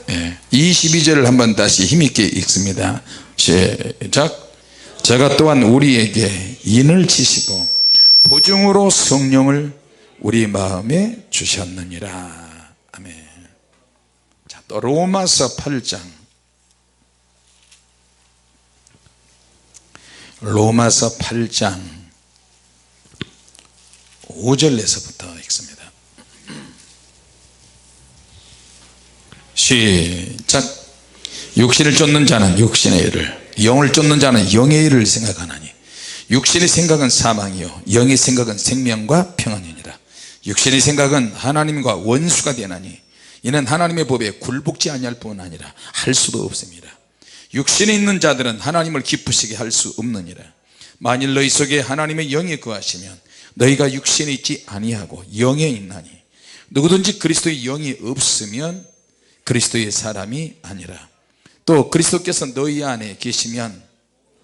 22절을 한번 다시 힘있게 읽습니다. 시작. 저가 또한 우리에게 인을 치시고 보증으로 성령을 우리 마음에 주셨느니라. 아멘. 자, 또 로마서 8장, 로마서 8장 5절에서부터 읽습니다. 시작. 육신을 쫓는 자는 육신의 일을, 영을 쫓는 자는 영의 일을 생각하나니 육신의 생각은 사망이요 영의 생각은 생명과 평안이니라. 육신의 생각은 하나님과 원수가 되나니 이는 하나님의 법에 굴복지 아니할 뿐 아니라 할 수도 없습니다. 육신에 있는 자들은 하나님을 기쁘시게 할 수 없느니라. 만일 너희 속에 하나님의 영이 거하시면 너희가 육신에 있지 아니하고 영에 있나니 누구든지 그리스도의 영이 없으면 그리스도의 사람이 아니라. 또 그리스도께서 너희 안에 계시면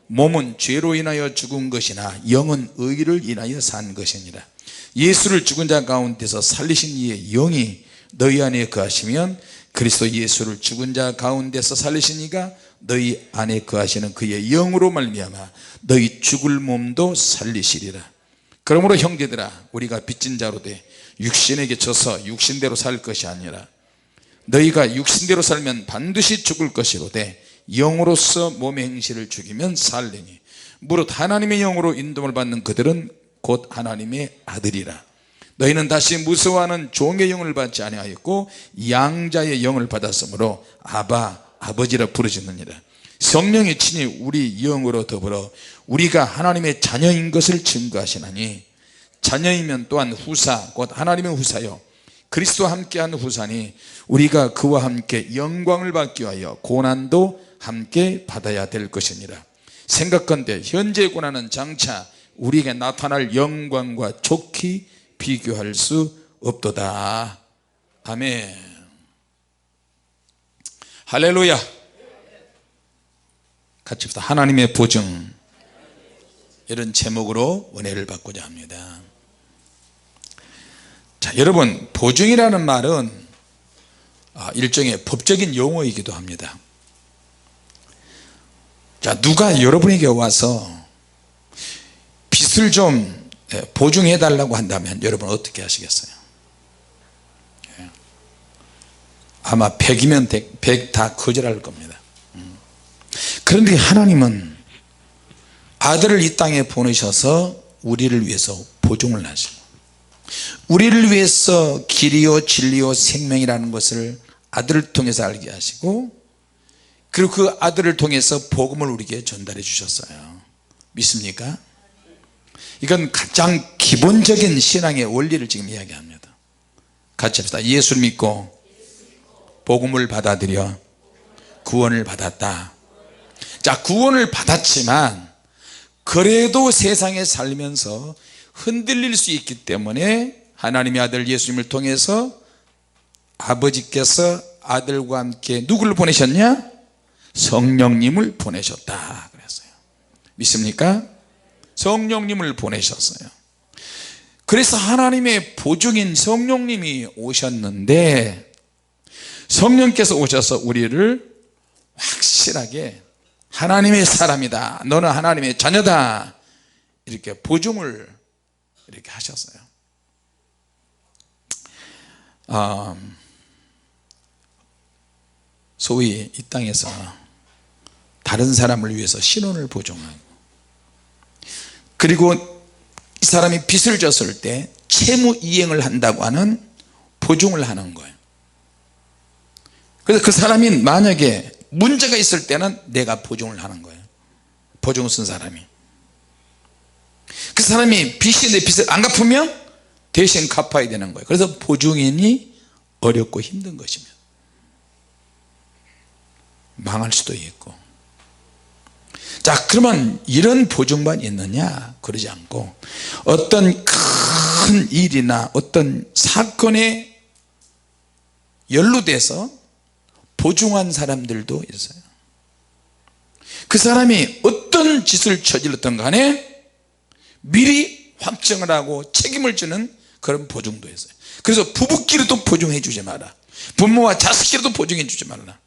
몸은 죄로 인하여 죽은 것이나 영은 의를 인하여 산 것이니라. 예수를 죽은 자 가운데서 살리신 이의 영이 너희 안에 거하시면 그리스도 예수를 죽은 자 가운데서 살리신 이가 너희 안에 거하시는 그의 영으로 말미암아 너희 죽을 몸도 살리시리라. 그러므로 형제들아, 우리가 빚진 자로 돼 육신에게 져서 육신대로 살 것이 아니라 너희가 육신대로 살면 반드시 죽을 것이로되 영으로서 몸의 행실을 죽이면 살리니 무릇 하나님의 영으로 인도를 받는 그들은 곧 하나님의 아들이라. 너희는 다시 무서워하는 종의 영을 받지 아니하였고 양자의 영을 받았으므로 아바, 아버지라 부르짖느니라. 성령이 친히 우리 영으로 더불어 우리가 하나님의 자녀인 것을 증거하시나니 자녀이면 또한 후사, 곧 하나님의 후사요 그리스도와 함께한 후사니 우리가 그와 함께 영광을 받기 위하여 고난도 함께 받아야 될 것이니라. 생각건대 현재 고난은 장차 우리에게 나타날 영광과 좋게 비교할 수 없도다. 아멘. 할렐루야. 같이 합시다. 하나님의 보증, 이런 제목으로 은혜를 받고자 합니다. 자, 여러분, 보증이라는 말은 일종의 법적인 용어이기도 합니다. 자, 누가 여러분에게 와서 빚을 좀 보증해 달라고 한다면 여러분 어떻게 하시겠어요? 아마 100이면 100 다 거절할 겁니다. 그런데 하나님은 아들을 이 땅에 보내셔서 우리를 위해서 보증을 하시고 우리를 위해서 길이요 진리요 생명이라는 것을 아들을 통해서 알게 하시고 그리고 그 아들을 통해서 복음을 우리에게 전달해 주셨어요. 믿습니까? 이건 가장 기본적인 신앙의 원리를 지금 이야기합니다. 같이 합시다. 예수를 믿고 복음을 받아들여 구원을 받았다. 자, 구원을 받았지만 그래도 세상에 살면서 흔들릴 수 있기 때문에 하나님의 아들 예수님을 통해서 아버지께서 아들과 함께 누구를 보내셨냐? 성령님을 보내셨다 그랬어요. 믿습니까? 성령님을 보내셨어요. 그래서 하나님의 보증인 성령님이 오셨는데 성령께서 오셔서 우리를 확실하게 하나님의 사람이다, 너는 하나님의 자녀다, 이렇게 보증을 이렇게 하셨어요. 소위 이 땅에서 다른 사람을 위해서 신원을 보증하고 그리고 이 사람이 빚을 졌을 때 채무이행을 한다고 하는 보증을 하는 거예요. 그래서 그 사람이 만약에 문제가 있을 때는 내가 보증을 하는 거예요. 보증을 쓴 사람이. 그 사람이 빚이 내 빚을 안 갚으면 대신 갚아야 되는 거예요. 그래서 보증인이 어렵고 힘든 것입니다. 망할 수도 있고. 자, 그러면 이런 보증만 있느냐? 그러지 않고 어떤 큰 일이나 어떤 사건에 연루돼서 보증한 사람들도 있어요. 그 사람이 어떤 짓을 저질렀던 간에 미리 확정을 하고 책임을 지는 그런 보증도 있어요. 그래서 부부끼리도 보증해 주지 마라. 부모와 자식끼리도 보증해 주지 말라.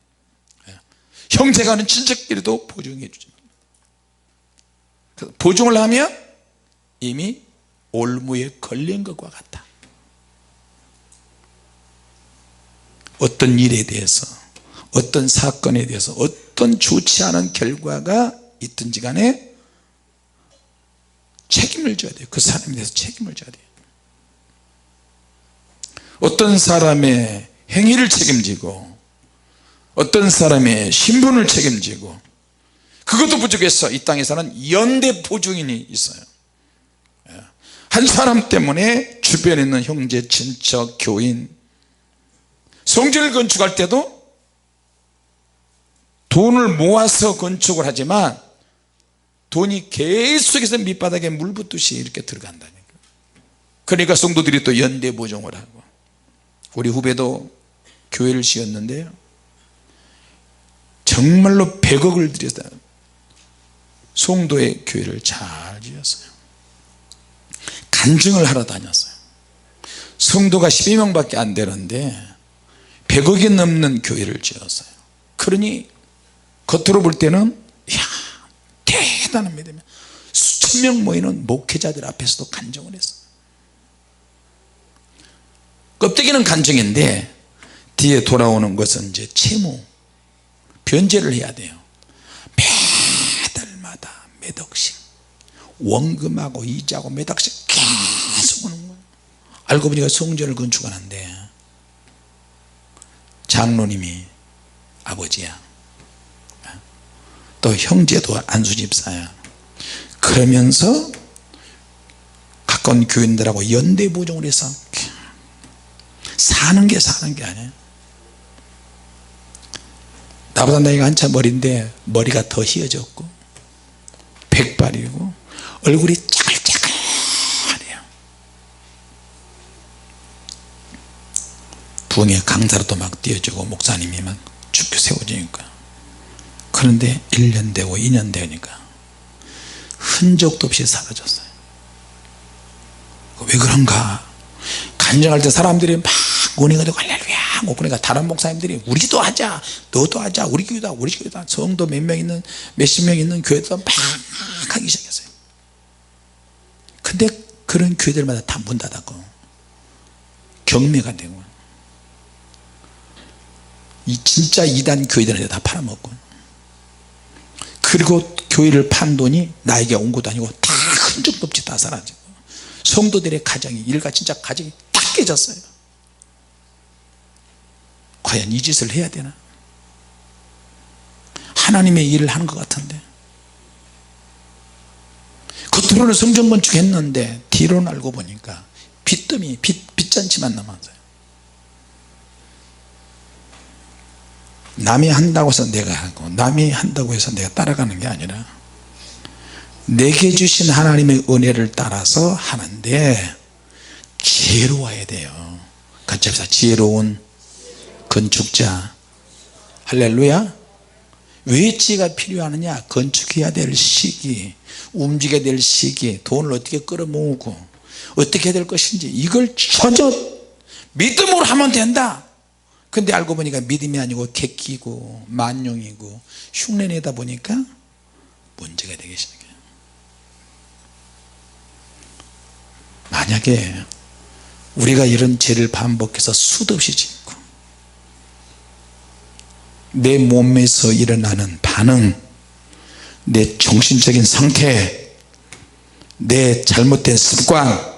형제가 하는 친척끼리도 보증해 주지 말라. 보증을 하면 이미 올무에 걸린 것과 같다. 어떤 일에 대해서, 어떤 사건에 대해서 어떤 좋지 않은 결과가 있든지 간에 책임을 져야 돼요. 그 사람에 대해서 책임을 져야 돼요. 어떤 사람의 행위를 책임지고 어떤 사람의 신분을 책임지고, 그것도 부족해서 이 땅에서는 연대 보증인이 있어요. 한 사람 때문에 주변에 있는 형제, 친척, 교인, 성전을 건축할 때도 돈을 모아서 건축을 하지만 돈이 계속해서 밑바닥에 물 붓듯이 이렇게 들어간다니까. 그러니까 성도들이 또 연대 보증을 하고, 우리 후배도 교회를 지었는데요, 정말로 100억을 들여서 송도의 교회를 잘 지었어요. 간증을 하러 다녔어요. 성도가 12명밖에 안 되는데 100억이 넘는 교회를 지었어요. 그러니 겉으로 볼 때는 이야 대단한 믿음이야. 수천 명 모이는 목회자들 앞에서도 간증을 했어요. 껍데기는 간증인데 뒤에 돌아오는 것은 이제 채무, 변제를 해야 돼요. 매달마다 몇 억씩 원금하고 이자하고 몇 억씩 계속 오는 거예요. 알고 보니까 성전을 건축하는데 장로님이 아버지야, 또 형제도 안수집사야. 그러면서 가까운 교인들하고 연대 보증을 해서 사는 게 아니에요. 나보다 나이가 한참 어린데 머리가 더 휘어졌고 백발이고 얼굴이 짜글짜글해요. 부흥회 강사로도 막 띄워주고 목사님이 막 죽게 세워지니까. 그런데 1년 되고 2년 되니까 흔적도 없이 사라졌어요. 왜 그런가? 간증할 때 사람들이 막 은혜가되고 할렐루야 하고, 그러니까 다른 목사님들이 우리도 하자, 너도 하자, 우리 교회다, 우리 교회다, 성도 몇 명 있는, 몇십 명 있는 교회도 막 하기 시작했어요. 근데 그런 교회들마다 다 문 닫았고 경매가 되고, 이 진짜 이단 교회들한테 다 팔아먹고, 그리고 교회를 판 돈이 나에게 온 것도 아니고 다 흔적도 없이 다 사라지고, 성도들의 가정이, 일가 진짜 가정이 다 깨졌어요. 과연 이 짓을 해야 되나? 하나님의 일을 하는 것 같은데, 겉으로는 성전 건축했는데 뒤로는 알고 보니까 빚더미, 빚잔치만 남았어요. 남이 한다고 해서 내가 하고, 남이 한다고 해서 내가 따라가는 게 아니라 내게 주신 하나님의 은혜를 따라서 하는데 지혜로워야 돼요. 같이 합시다. 지혜로운 건축자. 할렐루야. 왜 지혜가 필요하느냐? 건축해야 될 시기, 움직여야 될 시기, 돈을 어떻게 끌어모으고 어떻게 해야 될 것인지, 이걸 전혀 믿음으로 하면 된다. 근데 알고 보니까 믿음이 아니고 객기고 만용이고 흉내내다 보니까 문제가 되기 시작해요. 만약에 우리가 이런 죄를 반복해서 수도 없이 짓고 내 몸에서 일어나는 반응, 내 정신적인 상태, 내 잘못된 습관,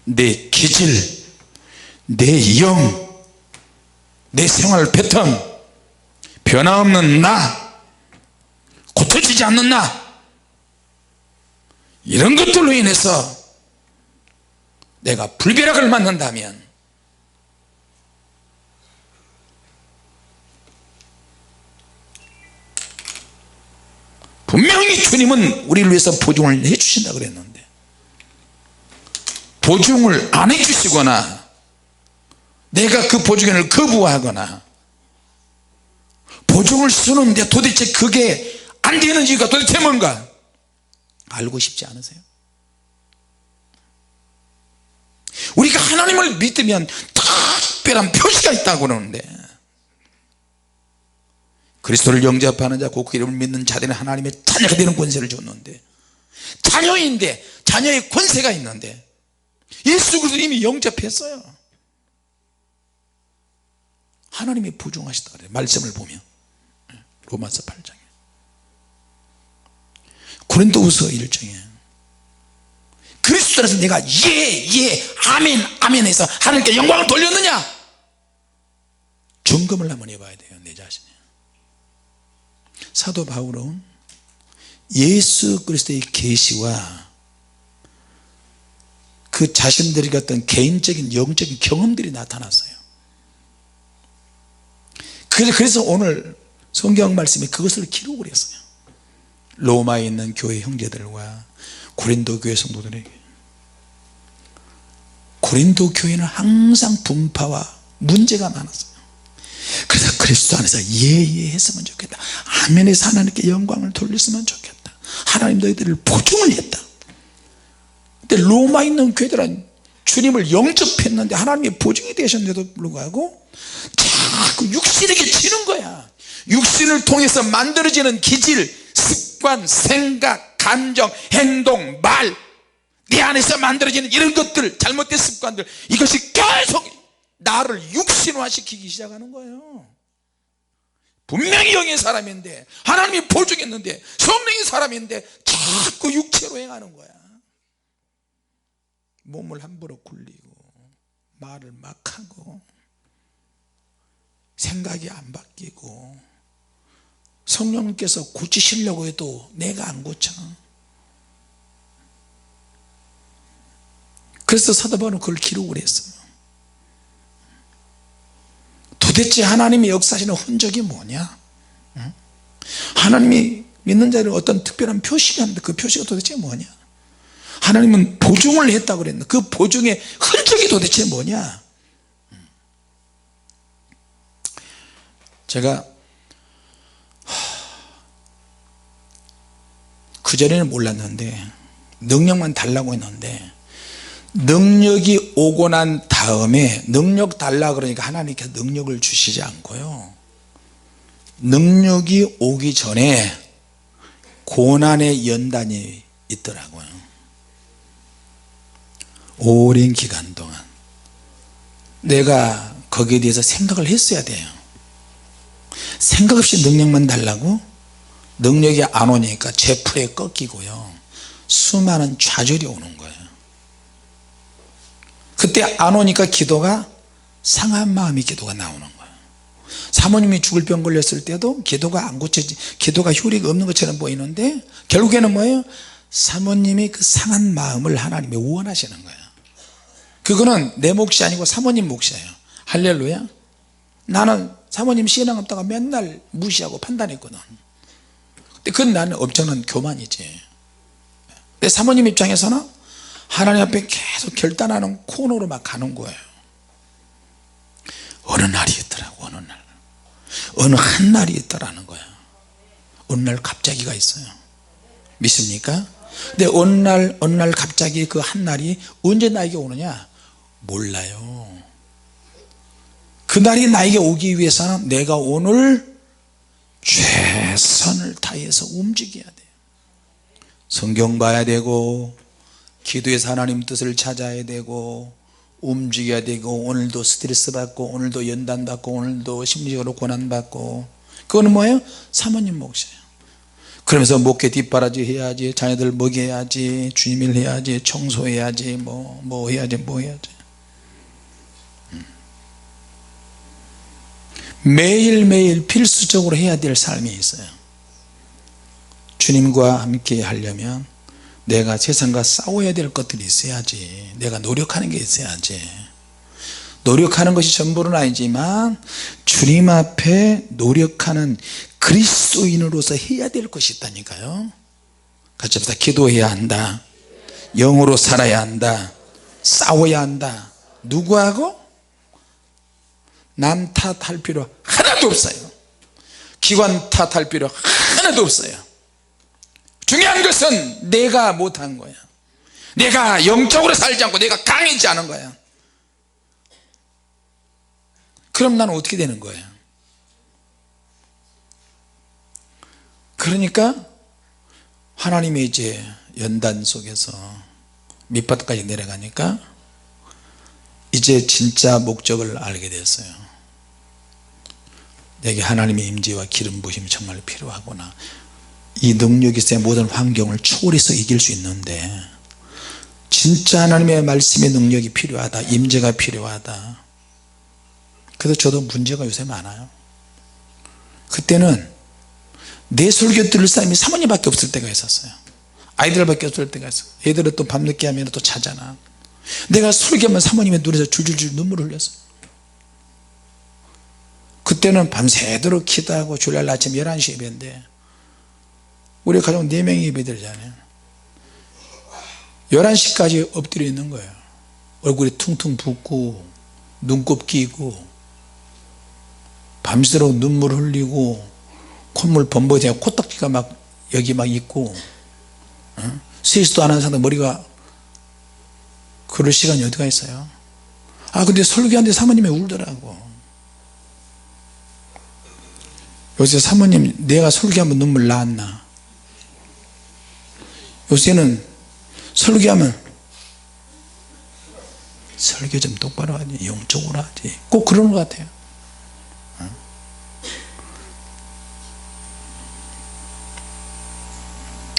내 기질, 내 영, 내 생활 패턴, 변화없는 나, 고쳐지지 않는 나, 이런 것들로 인해서 내가 불벼락을 맞는다면 분명히 주님은 우리를 위해서 보증을 해주신다 그랬는데, 보증을 안 해주시거나 내가 그 보증을 거부하거나 보증을 쓰는데 도대체 그게 안 되는 이유가 도대체 뭔가 알고 싶지 않으세요? 우리가 하나님을 믿으면 다 특별한 표시가 있다고 그러는데, 그리스도를 영접하는 자 곧 그 이름을 믿는 자들은 하나님의 자녀가 되는 권세를 줬는데, 자녀인데, 자녀의 권세가 있는데 예수 그리스도 이미 영접했어요. 하나님이 부중하시다 그래요. 말씀을 보면 로마서 8장에, 고린도후서 1장에 그리스도라서 내가 예 아멘 아멘 해서 하나님께 영광을 돌렸느냐, 점검을 한번 해봐야 돼요. 내 자신이. 사도 바울은 예수 그리스도의 계시와 그 자신들이 어떤 개인적인 영적인 경험들이 나타났어요. 그래서 오늘 성경 말씀에 그것을 기록을 했어요. 로마에 있는 교회 형제들과 고린도 교회 성도들에게. 고린도 교회는 항상 분파와 문제가 많았어요. 그래서 그리스도 안에서 예 했으면 좋겠다, 아멘에서 하나님께 영광을 돌렸으면 좋겠다, 하나님 너희들을 보증을 했다. 근데 로마에 있는 교회들은 주님을 영접했는데 하나님의 보증이 되셨는데도 불구하고 자꾸 육신에게 지는 거야. 육신을 통해서 만들어지는 기질, 습관, 생각, 감정, 행동, 말, 내 안에서 만들어지는 이런 것들, 잘못된 습관들, 이것이 계속 나를 육신화시키기 시작하는 거예요. 분명히 영의 사람인데, 하나님이 보증했는데, 성령의 사람인데 자꾸 육체로 행하는 거야. 몸을 함부로 굴리고 말을 막 하고 생각이 안 바뀌고, 성령께서 고치시려고 해도 내가 안 고쳐. 그래서 사도 바울은 그걸 기록을 했어요. 도대체 하나님이 역사하시는 흔적이 뭐냐, 하나님이 믿는 자를 어떤 특별한 표시가 있는데 그 표시가 도대체 뭐냐, 하나님은 보증을 했다고 그랬는데 그 보증의 흔적이 도대체 뭐냐. 제가 그전에는 몰랐는데 능력만 달라고 했는데, 능력이 오고 난 다음에 능력 달라 그러니까 하나님께서 능력을 주시지 않고요, 능력이 오기 전에 고난의 연단이 있더라고요. 오랜 기간 동안 내가 거기에 대해서 생각을 했어야 돼요. 생각 없이 능력만 달라고, 능력이 안 오니까 제풀에 꺾이고요, 수많은 좌절이 오는 거예요. 그때 안 오니까 기도가 상한 마음이 기도가 나오는 거예요. 사모님이 죽을 병 걸렸을 때도 기도가 안 고쳐지, 기도가 효력이 없는 것처럼 보이는데 결국에는 뭐예요? 사모님이 그 상한 마음을 하나님이 원하시는 거예요. 그거는 내 몫이 아니고 사모님 몫이에요. 할렐루야. 나는 사모님 신앙 없다가 맨날 무시하고 판단했거든. 근데 그건 나는 엄청난 교만이지. 내 사모님 입장에서는 하나님 앞에 계속 결단하는 코너로 막 가는 거예요. 어느 날이 있더라고. 어느 한 날이 있더라는 거야. 어느 날 갑자기가 있어요. 믿습니까? 근데 어느 날 갑자기 그 한 날이 언제 나에게 오느냐 몰라요. 그 날이 나에게 오기 위해서는 내가 오늘 최선을 다해서 움직여야 돼요. 성경 봐야 되고, 기도해서 하나님 뜻을 찾아야 되고, 움직여야 되고, 오늘도 스트레스 받고, 오늘도 연단 받고, 오늘도 심리적으로 고난 받고. 그거는 뭐예요? 사모님 몫이에요. 그러면서 목회 뒷바라지 해야지, 자녀들 먹여야지, 주님 일 해야지, 청소해야지, 뭐 해야지. 매일매일 필수적으로 해야 될 삶이 있어요. 주님과 함께 하려면 내가 세상과 싸워야 될 것들이 있어야지, 내가 노력하는 게 있어야지. 노력하는 것이 전부는 아니지만 주님 앞에 노력하는 그리스도인으로서 해야 될 것이 있다니까요. 같이 합시다. 기도해야 한다, 영으로 살아야 한다, 싸워야 한다. 누구하고? 남 탓할 필요 하나도 없어요. 기관 탓할 필요 하나도 없어요. 중요한 것은 내가 못한 거야. 내가 영적으로 살지 않고 내가 강해지지 않은 거야. 그럼 나는 어떻게 되는 거예요? 그러니까 하나님의 이제 연단 속에서 밑바닥까지 내려가니까 이제 진짜 목적을 알게 됐어요. 내게 하나님의 임재와 기름 부심이 정말 필요하구나. 이 능력이 있어야 모든 환경을 초월해서 이길 수 있는데 진짜 하나님의 말씀의 능력이 필요하다, 임재가 필요하다. 그래서 저도 문제가 요새 많아요. 그때는 내 설교 들을 사람이 사모님밖에 없을 때가 있었어요. 아이들밖에 없을 때가 있어요. 애들은 또 밤늦게 하면 또 자잖아. 내가 설교하면 사모님의 눈에서 줄줄줄 눈물을 흘렸어요. 그때는 밤새도록 기도하고 주일날 아침 11시 예배인데 우리 가족 4명이 예배드리잖아요. 11시까지 엎드려 있는 거예요. 얼굴이 퉁퉁 붓고 눈곱 끼고 밤새도록 눈물 흘리고 콧물 범벅이고 코딱지가 막 여기 막 있고 세수도 안 하는 사람 머리가 그럴 시간이 어디가 있어요. 근데 설교하는데 사모님이 울더라고. 요새 사모님 내가 설교하면 눈물 나왔나. 요새는 설교하면 설교 좀 똑바로 하지, 영적으로 하지, 꼭 그러는 것 같아요.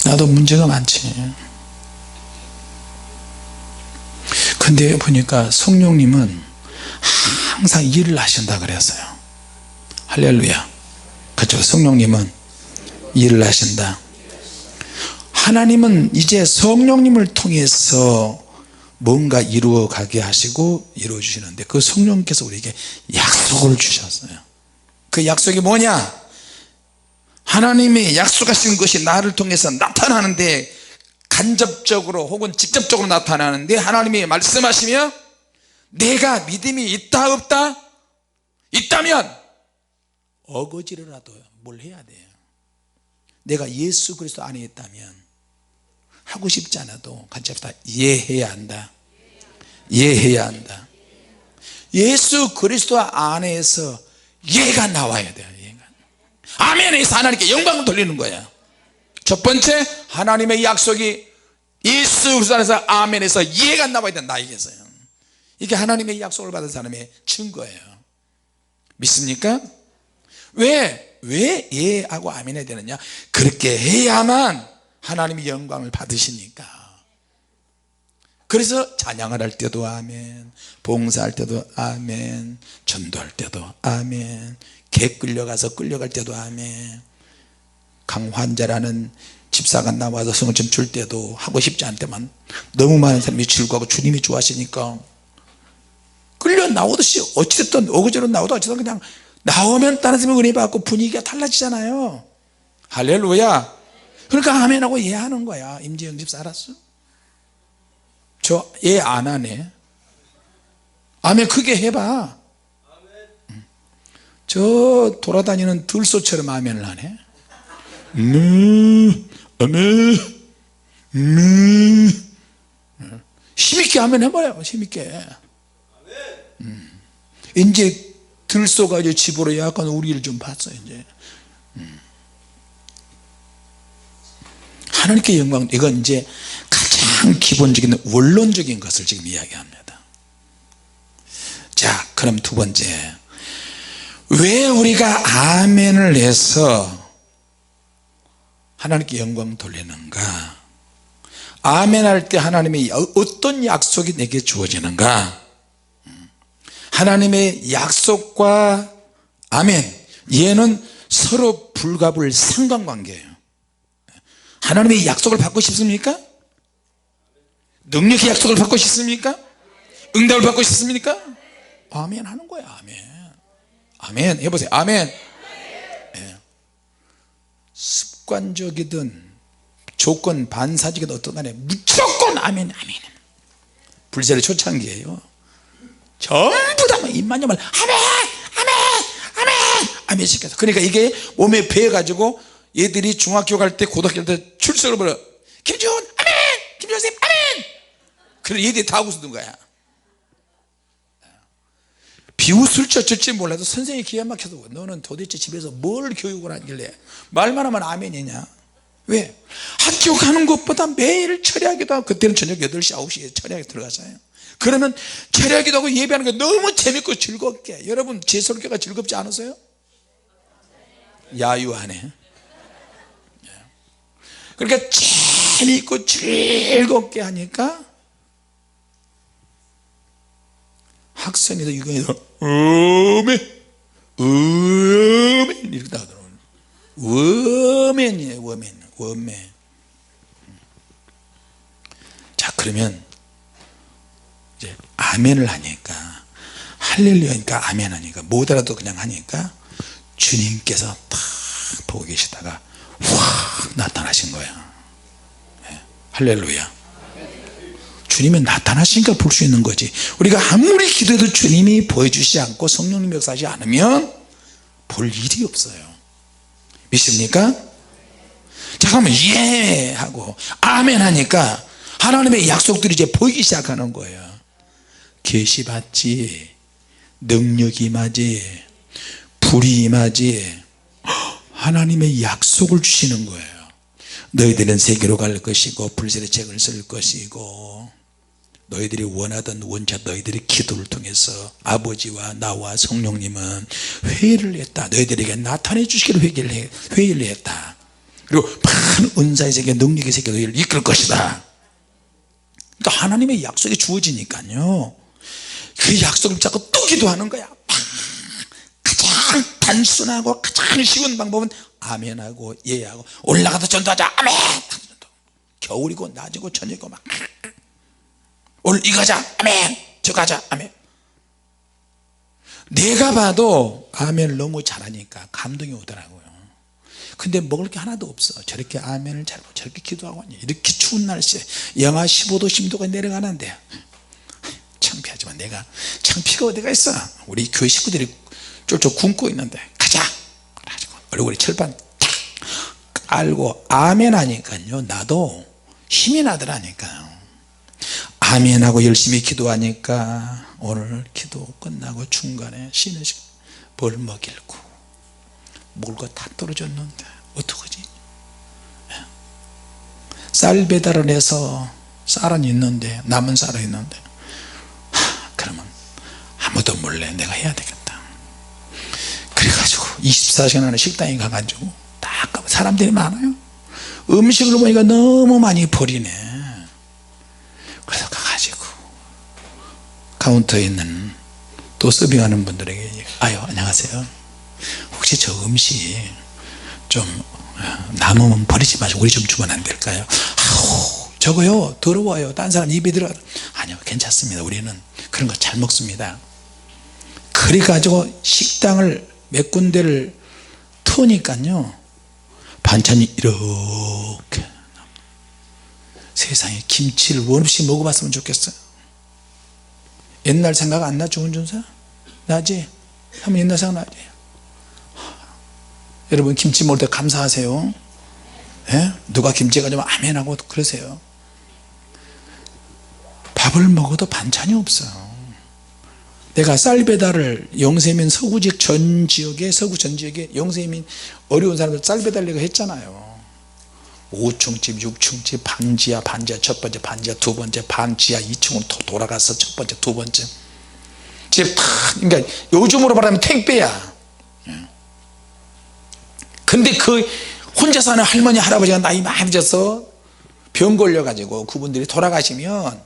나도 문제가 많지. 근데 보니까 성령님은 항상 일을 하신다 그랬어요. 할렐루야. 그렇죠. 성령님은 일을 하신다. 하나님은 이제 성령님을 통해서 뭔가 이루어가게 하시고 이루어 주시는데 그 성령께서 우리에게 약속을 주셨어요. 그 약속이 뭐냐? 하나님이 약속하신 것이 나를 통해서 나타나는데 간접적으로 혹은 직접적으로 나타나는데 하나님이 말씀하시며 내가 믿음이 있다 없다? 있다면 어거지로라도 뭘 해야 돼요. 내가 예수 그리스도 안에 있다면 하고 싶지 않아도 같이 합시다. 이해해야 한다. 이해해야 한다. 예수 그리스도 안에서 예가 나와야 돼요. 예가. 아멘에서 하나님께 영광을 돌리는 거야. 첫 번째, 하나님의 약속이 예수 그리스도 안에서 아멘에서 예가 나와야 된다. 나에게서요. 이게 하나님의 약속을 받은 사람의 증거예요. 믿습니까? 왜 예하고 아멘 해야 되느냐? 그렇게 해야만 하나님이 영광을 받으시니까. 그래서 찬양을 할 때도 아멘, 봉사할 때도 아멘, 전도할 때도 아멘, 개 끌려가서 끌려갈 때도 아멘, 강환자라는 집사가 나와서 성을 좀 줄 때도 하고 싶지 않을 때만 너무 많은 사람이 즐거워하고 주님이 좋아하시니까 끌려 나오듯이 어찌됐든 어거지로 나오도 어찌됐든 그냥 나오면 다른 사람이 은혜 받고 분위기가 달라지잖아요. 할렐루야. 그러니까 아멘하고 예 하는 거야. 임재영 집사 알았어? 저 예 안 하네. 아멘 크게 해봐. 저 돌아다니는 들소처럼 아멘을 하네. 아멘. 힘있게 아멘 해봐요. 힘있게. 이제 들소가 이제 집으로 약간 우리를 좀 봤어요. 이제 하나님께 영광. 이건 이제 가장 기본적인 원론적인 것을 지금 이야기합니다. 자, 그럼 두 번째, 왜 우리가 아멘을 해서 하나님께 영광 돌리는가? 아멘 할 때 하나님의 어떤 약속이 내게 주어지는가? 하나님의 약속과 아멘, 얘는 서로 불가불 상관관계예요. 하나님의 약속을 받고 싶습니까? 능력의 약속을 받고 싶습니까? 응답을 받고 싶습니까? 아멘 하는 거예요. 아멘. 아멘 해보세요. 아멘. 네. 습관적이든 조건 반사적이든 어떤 간에 무조건 아멘. 아멘. 불세례 초창기예요. 전부 다 입만 열면 아멘 아멘 아멘 아멘 시켜서. 그러니까 이게 몸에 배어가지고 얘들이 중학교 갈 때 고등학교 갈 때 출석을 벌여. 김지훈 아멘, 김지훈 선생님 아멘. 그래 얘들이 다 웃는 거야. 비웃을지 어쩔지 몰라도 선생님이 기가 막혀서 너는 도대체 집에서 뭘 교육을 하길래 말만 하면 아멘이냐. 왜? 학교 가는 것보다 매일 철야기도 하고, 그때는 저녁 8시 9시에 철야기 들어가잖아요. 그러면 철야기도 하고 예배하는 게 너무 재밌고 즐겁게. 여러분 제 설교가 즐겁지 않으세요? 야유하네. 그러니까 재밌고 즐겁게 하니까 학생이도 이거 어멘 이렇게 나오더라고요. 워맨이에요. 워맨. 자, 그러면 이제 아멘을 하니까, 할렐루야니까 아멘 하니까, 뭐더라도 그냥 하니까 주님께서 딱 보고 계시다가 확 나타나신 거예요. 네. 할렐루야. 주님이 나타나시니까 볼 수 있는 거지. 우리가 아무리 기도해도 주님이 보여주시지 않고 성령님 역사하지 않으면 볼 일이 없어요. 믿습니까? 자, 그러면 예 하고 아멘 하니까 하나님의 약속들이 이제 보이기 시작하는 거예요. 계시 받지, 능력이 임하지, 불이 임하지, 하나님의 약속을 주시는 거예요. 너희들은 세계로 갈 것이고 불세의 책을 쓸 것이고, 너희들이 원하던 원자, 너희들의 기도를 통해서 아버지와 나와 성령님은 회의를 했다. 너희들에게 나타내 주시기를 회의를 했다. 그리고 많은 은사의 세계, 능력의 세계 너희를 이끌 것이다. 그러니까 하나님의 약속이 주어지니까요, 그 약속을 잡고 또 기도하는 거야. 가장 단순하고 가장 쉬운 방법은 아멘하고 예하고, 올라가서 전도하자 아멘. 겨울이고 낮이고 저녁이고 막 오늘 이거 하자 아멘, 저거 하자 아멘. 내가 봐도 아멘을 너무 잘하니까 감동이 오더라고요. 근데 먹을 게 하나도 없어. 저렇게 아멘을 잘하고 저렇게 기도하고 하니, 이렇게 추운 날씨에 영하 15도 10도가 내려가는데 창피하지만, 내가 창피가 어디가 있어. 우리 교회 식구들이 쫄쫄 굶고 있는데 가자 그래가지고 얼굴에 철판 탁 깔고 아멘 하니까요, 나도 힘이 나더라니까요. 아멘하고 열심히 기도하니까 오늘 기도 끝나고 중간에 쉬는 시간 뭘 먹일고 먹을 거 다 떨어졌는데 어떡하지? 쌀 배달을 해서 쌀은 있는데, 남은 쌀은 있는데, 그러면 아무도 몰래 내가 해야 되겠다. 그래가지고 24시간 안에 식당에 가가지고 딱 가면 사람들이 많아요. 음식을 보니까 너무 많이 버리네. 그래서 가가지고 카운터에 있는 또 서빙하는 분들에게, 아유 안녕하세요, 혹시 저 음식 좀 남으면 버리지 마시고 우리 좀 주면 안 될까요? 아우 저거요 더러워요, 딴 사람 입에 들어가. 아니요 괜찮습니다, 우리는 그런 거 잘 먹습니다. 그래가지고 식당을 몇 군데를 터니까요, 반찬이 이렇게. 세상에 김치를 원 없이 먹어봤으면 좋겠어요. 옛날 생각 안 나? 좋은 준사? 나지? 한번 옛날 생각 나지? 여러분 김치 먹을 때 감사하세요. 예? 누가 김치 가지고 아멘하고 그러세요. 밥을 먹어도 반찬이 없어요. 내가 쌀 배달을 영세민 서구직 전 지역에, 서구 전 지역에 영세민 어려운 사람들 쌀 배달 내가 했잖아요. 5층집 6층집 반지하 첫 번째, 반지하 두 번째, 반지하 2층으로 돌아가서 첫 번째 두 번째 집 다, 그러니까 요즘으로 말하면 택배야. 근데 그 혼자 사는 할머니 할아버지가 나이 많이 드셔서 병 걸려가지고 그분들이 돌아가시면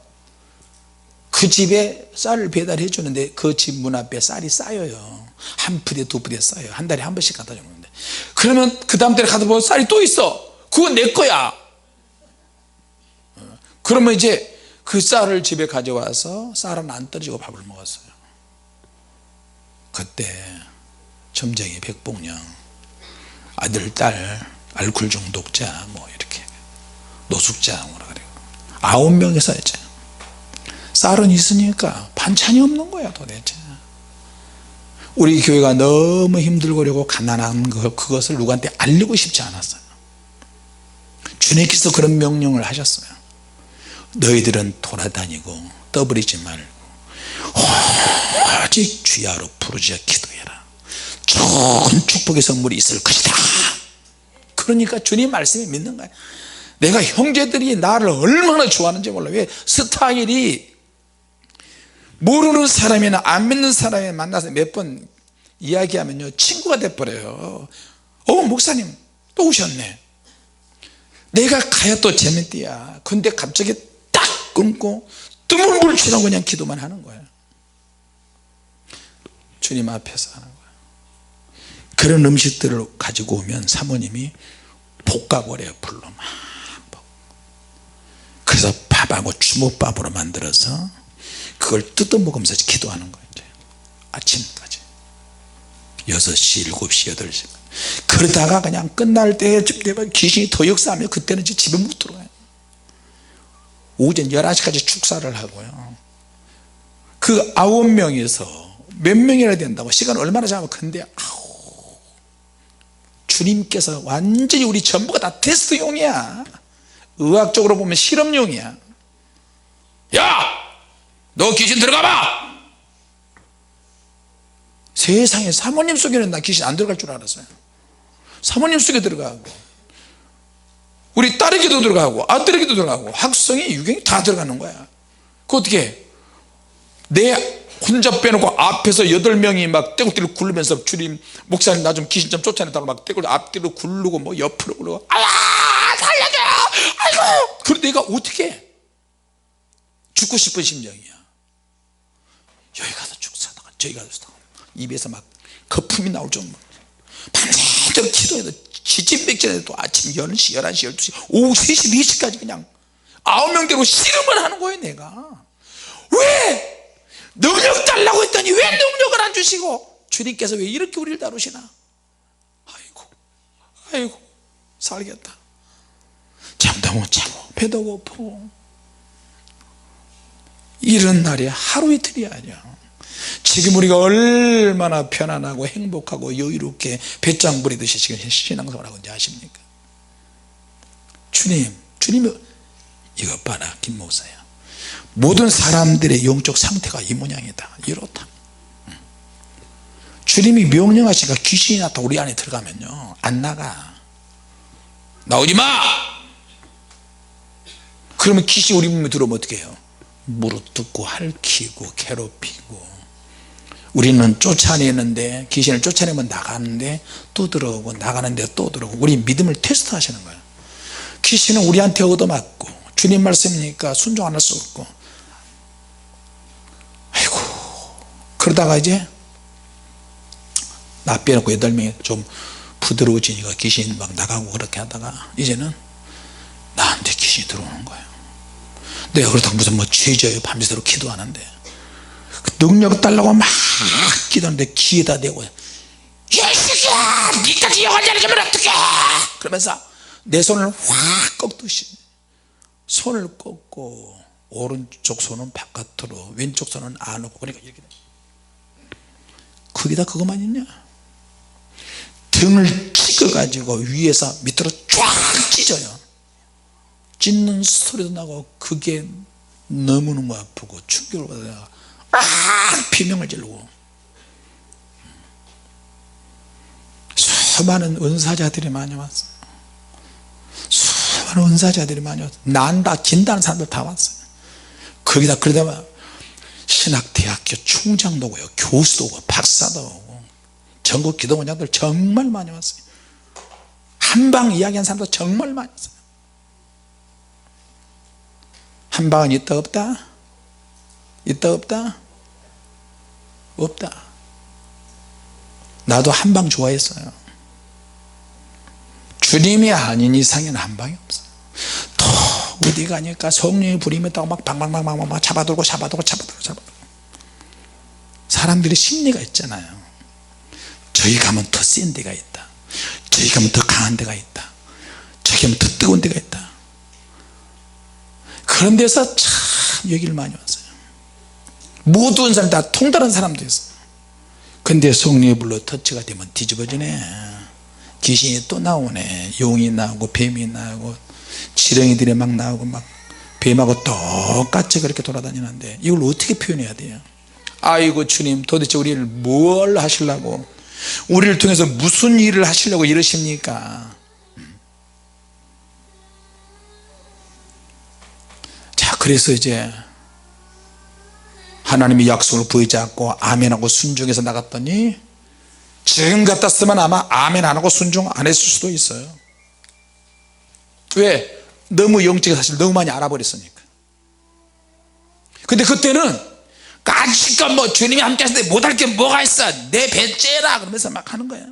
그 집에 쌀을 배달해 주는데, 그 집 문 앞에 쌀이 쌓여요. 한 부대 두 부대 쌓여요. 한 달에 한 번씩 갖다 주는데, 그러면 그 다음 달에 가다 보면 쌀이 또 있어. 그건 내 거야. 그러면 이제 그 쌀을 집에 가져와서 쌀은 안 떨어지고 밥을 먹었어요. 그때 점쟁이 백봉령 아들 딸 알코올 중독자 뭐 이렇게 노숙자 뭐라 그래요, 9명이서 이제 쌀은 있으니까 반찬이 없는 거야 도대체. 우리 교회가 너무 힘들고 그러고 가난한 그것을 누구한테 알리고 싶지 않았어요. 주님께서 그런 명령을 하셨어요. 너희들은 돌아다니고 떠버리지 말고 오직 주야로 부르짖어 기도해라 좋은 축복의 선물이 있을 것이다. 그러니까 주님 말씀이 믿는 거야. 내가 형제들이 나를 얼마나 좋아하는지 몰라. 왜? 스타일이 모르는 사람이나 안 믿는 사람이 만나서 몇 번 이야기하면요 친구가 돼버려요. 목사님 또 오셨네. 내가 가야 또 재밌디야. 근데 갑자기 딱 끊고 뜨물물치라고 그냥 기도만 하는 거예요. 주님 앞에서 하는 거예요. 그런 음식들을 가지고 오면 사모님이 볶아버려요. 불로 막. 그래서 밥하고 주먹밥으로 만들어서 그걸 뜯어 먹으면서 기도하는 거예요. 아침까지 6시 7시 8시 그러다가 그냥 끝날 때쯤 되면 귀신이 더 역사하면 그때는 집에 못 들어가요. 오전 11시까지 축사를 하고요. 그 9명에서 몇 명이나 된다고 시간 얼마나 잡으면. 근데 주님께서 완전히 우리 전부가 다 테스트용이야. 의학적으로 보면 실험용이야. 야! 너 귀신 들어가봐! 세상에 사모님 속에는 나 귀신 안 들어갈 줄 알았어요. 사모님 속에 들어가고 우리 딸에게도 들어가고 아들에게도 들어가고 학성이 유경이 다 들어가는 거야. 그 어떻게 내 혼자 빼놓고 앞에서 8명이 막 떼굴떼굴 굴르면서 주님 목사님 나 좀 귀신 좀 쫓아냈다고 막 떼굴 앞뒤로 굴르고 뭐 옆으로 굴르고 아야 살려줘 아이고. 그런데 내가 어떻게 죽고 싶은 심정이야. 여기 가서 죽사다가 저기 가서 죽사다가 입에서 막 거품이 나올 정도 밤새도록 기도해도 지진백진해도 아침 10시 11시 12시 오후 3시 4시까지 그냥 9명대로 씨름을 하는 거예요. 내가 왜 능력 달라고 했더니 왜 능력을 안 주시고 주님께서 왜 이렇게 우리를 다루시나. 아이고 살겠다. 잠도 못 자고 배도 고프고 이런 날이 하루 이틀이 아니야. 지금 우리가 얼마나 편안하고 행복하고 여유롭게 배짱 부리듯이 지금 신앙생활 하고 있는지 아십니까? 주님이 이것 봐라 김 목사야. 모든 사람들의 영적 상태가 이 모양이다 이렇다. 주님이 명령하시니까 귀신이 나타 우리 안에 들어가면요 안 나가. 나오지 마! 그러면 귀신이 우리 몸에 들어오면 어떻게 해요? 물어뜯고 핥히고 괴롭히고. 우리는 쫓아내는데 귀신을 쫓아내면 나가는데 또 들어오고 나가는데 또 들어오고. 우리 믿음을 테스트 하시는 거예요. 귀신은 우리한테 얻어맞고 주님 말씀이니까 순종 안 할 수 없고. 아이고 그러다가 이제 나 빼놓고 8명이 좀 부드러워지니까 귀신이 막 나가고 그렇게 하다가 이제는 나한테 귀신이 들어오는 거예요. 내가 그렇다고 무슨 뭐 죄져요 밤새도록 기도하는데 그 능력 달라고 막 기도하는데 귀에다 대고 예수야 니까지 영을 내려주면 어떡해 그러면서 내 손을 확 꺾듯이 손을 꺾고 오른쪽 손은 바깥으로 왼쪽 손은 안으로. 그러니까 이렇게 거기다 그것만 있냐. 등을 찍어 가지고 위에서 밑으로 쫙 찢어요. 찢는 소리도 나고 그게 너무너무 아프고 충격을 받아요. 비명을 지르고. 수많은 은사자들이 많이 왔어요. 수많은 은사자들이 많이 왔어요. 난다 긴다는 사람들 다 왔어요. 거기다 그러다가 신학대학교 총장도 오고요 교수도 오고 박사도 오고 전국 기도원장들 정말 많이 왔어요. 한방 이야기한 사람도 정말 많이 왔어요. 한방은 있다 없다? 있다 없다? 없다. 나도 한방 좋아했어요. 주님이 아닌 이상에는 한방이 없어요. 또 어디 가니까 성령이 부림했다고 막 방방방방방 잡아들고 사람들이 심리가 있잖아요. 저기 가면 더 센 데가 있다, 저기 가면 더 강한 데가 있다, 저기 가면 더 뜨거운 데가 있다. 그런 데서 참 얘기를 많이 왔어요. 모든 사람 다 통달한 사람도 있어요. 근데 성령의 불로 터치가 되면 뒤집어지네. 귀신이 또 나오네. 용이 나오고 뱀이 나오고 지렁이들이 막 나오고 막 뱀하고 똑같이 그렇게 돌아다니는데 이걸 어떻게 표현해야 돼요? 아이고 주님 도대체 우리를 뭘 하시려고, 우리를 통해서 무슨 일을 하시려고 이러십니까? 자, 그래서 이제 하나님이 약속을 부여잡고 아멘하고 순종해서 나갔더니 지금 같았으면 아마 아멘 안 하고 순종 안 했을 수도 있어요. 왜? 너무 영적인 사실을 너무 많이 알아버렸으니까. 근데 그때는 까짓것 뭐 주님이 함께 하시는데 못할 게 뭐가 있어, 내 배째라 그러면서 막 하는 거야.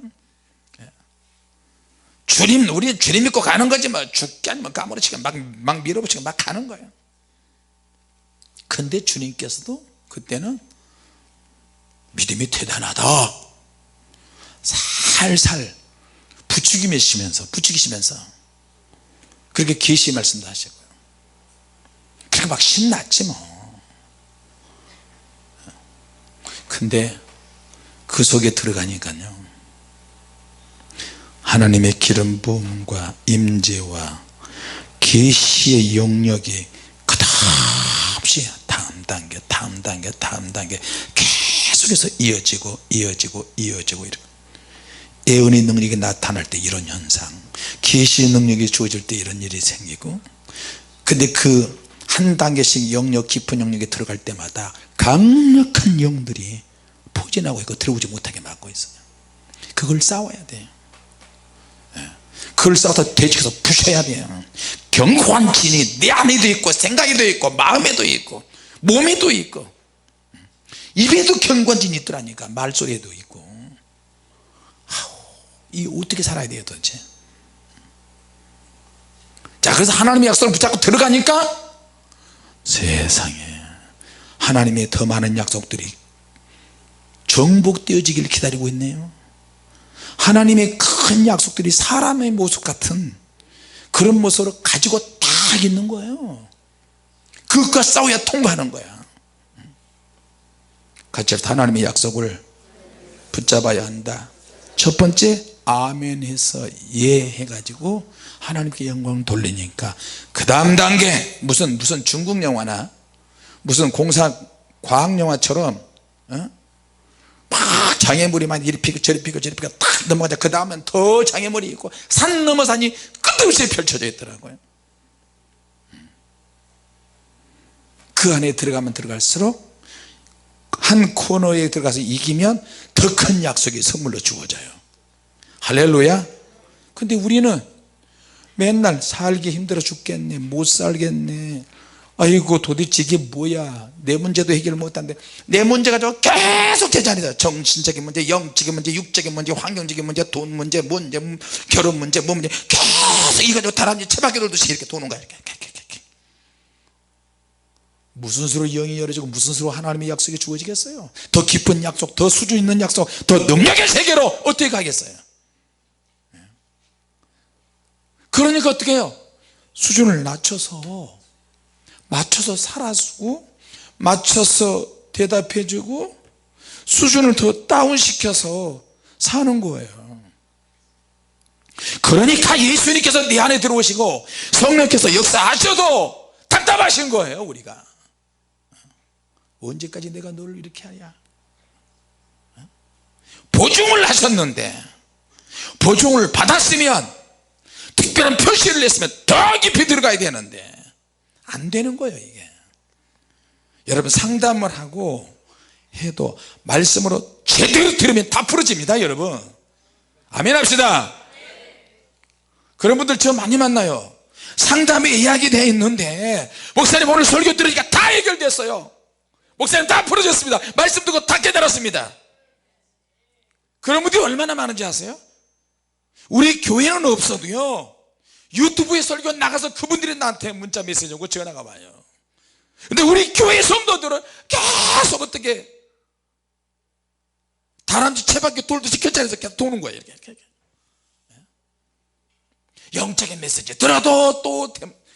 주님, 우리 주님 믿고 가는 거지 뭐, 죽게 아니면 까무러치게 막 밀어붙이고 막 가는 거예요. 근데 주님께서도 그때는 믿음이 대단하다, 살살 부추기시면서 그렇게 계시 말씀도 하시고요. 그렇게 막 신났지 뭐. 근데 그 속에 들어가니까요, 하나님의 기름 부음과 임재와 계시의 영역이 끝없이 다음 단계 계속해서 이어지고 이렇게 예언의 능력이 나타날 때 이런 현상, 계시의 능력이 주어질 때 이런 일이 생기고, 근데 그 한 단계씩 영역, 깊은 영역에 들어갈 때마다 강력한 영들이 포진하고 있고 들어오지 못하게 막고 있어요. 그걸 싸워야 돼요. 그걸 싸워서 대적해서 부셔야 돼요. 견고한 진이 내 안에도 있고 생각에도 있고 마음에도 있고 몸에도 있고 입에도 견고한 진이 있더라니까. 말소리에도 있고. 이 어떻게 살아야 돼요 도대체? 자, 그래서 하나님의 약속을 붙잡고 들어가니까 세상에 하나님의 더 많은 약속들이 정복되어지기를 기다리고 있네요. 하나님의 큰 약속들이 사람의 모습 같은 그런 모습으로 가지고 딱 있는 거예요. 그것과 싸워야 통과하는 거야. 같이 하나님의 약속을 붙잡아야 한다. 첫 번째, 아멘 해서 예 해가지고 하나님께 영광을 돌리니까 그 다음 단계, 무슨 중국 영화나 무슨 공사 과학 영화처럼 막 장애물이 막 이리 피고 저리 피고 딱 넘어가자. 그 다음엔 더 장애물이 있고 산 넘어 산이 끝없이 펼쳐져 있더라고요. 그 안에 들어가면 들어갈수록 한 코너에 들어가서 이기면 더 큰 약속이 선물로 주어져요. 할렐루야. 근데 우리는 맨날 살기 힘들어 죽겠네, 못 살겠네, 아이고 도대체 이게 뭐야, 내 문제도 해결 못하는데 내 문제 가지고 계속 제자리다. 정신적인 문제, 영적인 문제, 육적인 문제, 환경적인 문제, 돈 문제, 결혼 문제, 뭐 문제, 계속 이거 가지고 다람쥐 채바퀴 돌듯이 이렇게 도는 거야. 이렇게. 무슨 수로 영이 열어지고 무슨 수로 하나님의 약속이 주어지겠어요? 더 깊은 약속, 더 수준 있는 약속, 더 능력의 세계로 어떻게 가겠어요? 그러니까 어떻게 해요? 수준을 맞춰서 살아주고 맞춰서 대답해주고 수준을 더 다운시켜서 사는 거예요. 그러니까 예수님께서 내 안에 들어오시고 성령께서 역사하셔도 답답하신 거예요. 우리가 언제까지 내가 너를 이렇게 하냐. 보증을 하셨는데, 보증을 받았으면 특별한 표시를 했으면 더 깊이 들어가야 되는데 안 되는 거예요. 이게 여러분, 상담을 하고 해도 말씀으로 제대로 들으면 다 풀어집니다. 여러분 아멘 합시다. 그런 분들 저 많이 만나요. 상담에 이야기 되어 있는데 목사님 오늘 설교 들으니까 다 해결됐어요, 목사님 다 풀어졌습니다, 말씀 듣고 다 깨달았습니다. 그런 분들이 얼마나 많은지 아세요? 우리 교회는 없어도요 유튜브에 설교 나가서 그분들이 나한테 문자 메시지 오고 전화가 와요. 근데 우리 교회 성도들은 계속 어떻게 다람쥐 채바퀴 돌듯이 곁자리에서 계속 도는 거예요. 이렇게 영적인 메시지 들어도 또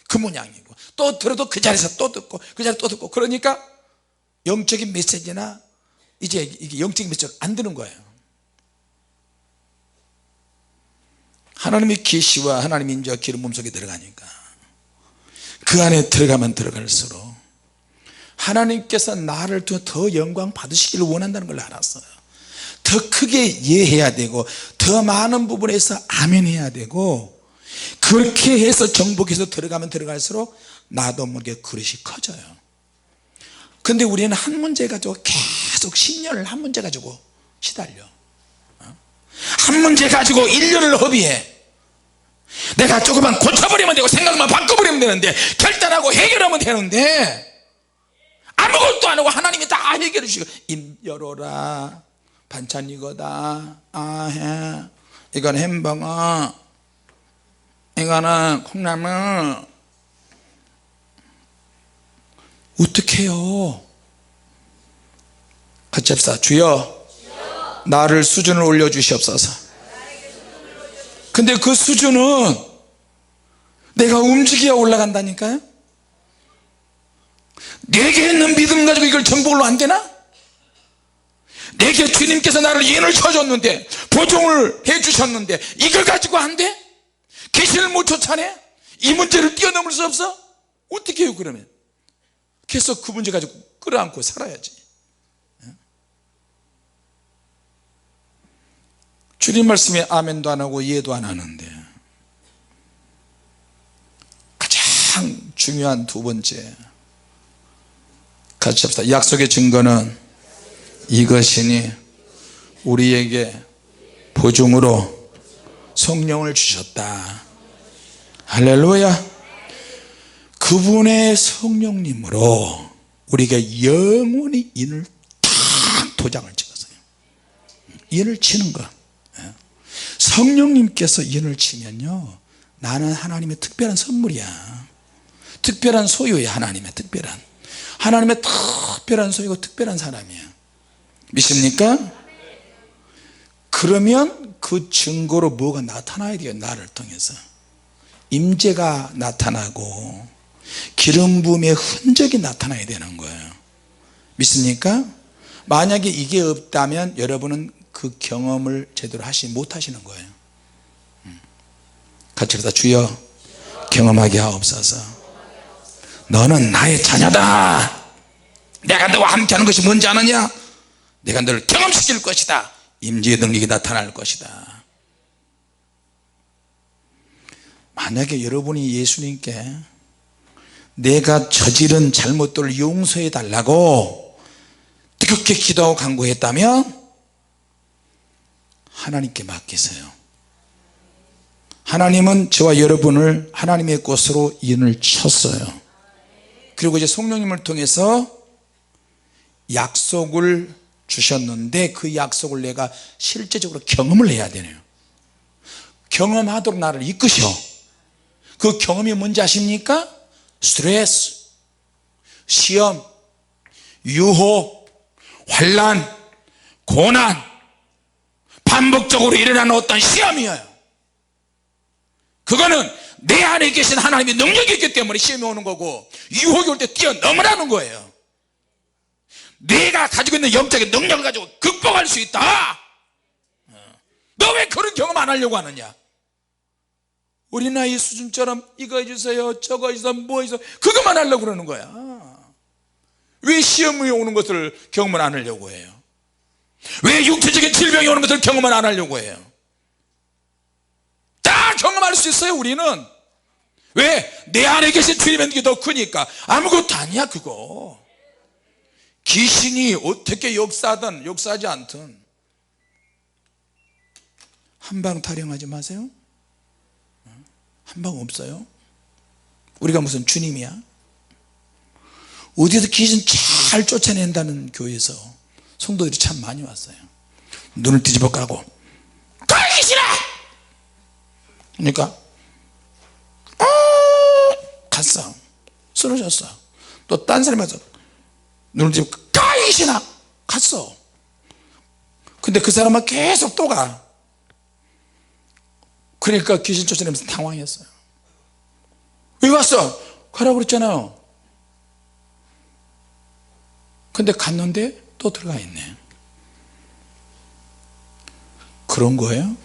그 모양이고, 또 들어도 그 자리에서 또 듣고 그 자리에 또 듣고, 그러니까 영적인 메시지나 이제 이게 영적인 메시지가 안 드는 거예요. 하나님의 계시와 하나님의 인자와 기름 몸 속에 들어가니까 그 안에 들어가면 들어갈수록 하나님께서 나를 더 영광 받으시기를 원한다는 걸 알았어요. 더 크게 예해야 되고 더 많은 부분에서 아멘 해야 되고, 그렇게 해서 정복해서 들어가면 들어갈수록 나도 모르게 그릇이 커져요. 근데 우리는 한 문제 가지고 계속 10년을 한 문제 가지고 시달려. 한 문제 가지고 1년을 허비해. 내가 조금만 고쳐버리면 되고 생각만 바꿔버리면 되는데, 결단하고 해결하면 되는데 아무것도 안 하고 하나님이 다 해결해 주시고, 입 열어라, 반찬 이거다, 해, 이건 햄버거, 이거는 콩나물. 어떻게 해요? 같이 합시다. 주여 나를 수준을 올려주시옵소서. 근데 그 수준은 내가 움직여야 올라간다니까요. 내게 있는 믿음 가지고 이걸 정복을 안 되나? 내게 주님께서 나를 인을 쳐줬는데, 보증을 해주셨는데 이걸 가지고 안 돼? 귀신을 못 쫓아내? 이 문제를 뛰어넘을 수 없어? 어떻게 해요? 그러면 계속 그 문제 가지고 끌어안고 살아야지. 주님 말씀에 아멘도 안 하고 이해도 안 하는데, 가장 중요한 두 번째, 같이 합시다. 약속의 증거는 이것이니 우리에게 보증으로 성령을 주셨다. 할렐루야. 그분의 성령님으로 우리가 영원히 인을 딱 도장을 찍었어요. 인을 치는 거. 성령님께서 인을 치면요, 나는 하나님의 특별한 선물이야. 특별한 소유야. 하나님의 특별한 소유고 특별한 사람이야. 믿습니까? 그러면 그 증거로 뭐가 나타나야 돼요? 나를 통해서 임재가 나타나고 기름 부음의 흔적이 나타나야 되는 거예요. 믿습니까? 만약에 이게 없다면 여러분은 그 경험을 제대로 못하시는 거예요. 같이 그러다 주여 경험하게 하옵소서. 너는 나의 자녀다. 내가 너와 함께하는 것이 뭔지 아느냐? 내가 너를 경험시킬 것이다. 임재의 능력이 나타날 것이다. 만약에 여러분이 예수님께 내가 저지른 잘못들을 용서해 달라고 뜨겁게 기도하고 간구했다면 하나님께 맡기세요. 하나님은 저와 여러분을 하나님의 것으로 인을 쳤어요. 그리고 이제 성령님을 통해서 약속을 주셨는데, 그 약속을 내가 실제적으로 경험을 해야 되네요. 경험하도록 나를 이끄셔. 그 경험이 뭔지 아십니까? 스트레스, 시험, 유혹, 환난, 고난, 반복적으로 일어나는 어떤 시험이에요. 그거는 내 안에 계신 하나님의 능력이 있기 때문에 시험이 오는 거고, 유혹이 올 때 뛰어넘으라는 거예요. 내가 가지고 있는 영적인 능력을 가지고 극복할 수 있다. 너 왜 그런 경험 안 하려고 하느냐? 어린아이 수준처럼 이거 해주세요, 저거 해주세요, 뭐 해주세요, 그것만 하려고 그러는 거야. 왜 시험이 오는 것을 경험을 안 하려고 해요? 왜 육체적인 질병이 오는 것을 경험을 안 하려고 해요? 다 경험할 수 있어요. 우리는 왜? 내 안에 계신 주님의 능력이 더 크니까. 아무것도 아니야 그거. 귀신이 어떻게 역사하든 역사하지 않든 한방 타령하지 마세요. 한방 없어요. 우리가 무슨 주님이야? 어디서 귀신 잘 쫓아낸다는 교회에서 성도들이 참 많이 왔어요. 눈을 뒤집어 까고 귀신아! 그러니까 갔어. 쓰러졌어. 또 딴 사람이 와서 눈을 뒤집어 귀신아! 갔어. 근데 그 사람은 계속 또 가. 그러니까 귀신 쫓아내면서 당황했어요. 왜 왔어? 가라고 그랬잖아요. 근데 갔는데 또 들어가 있네. 그런 거예요.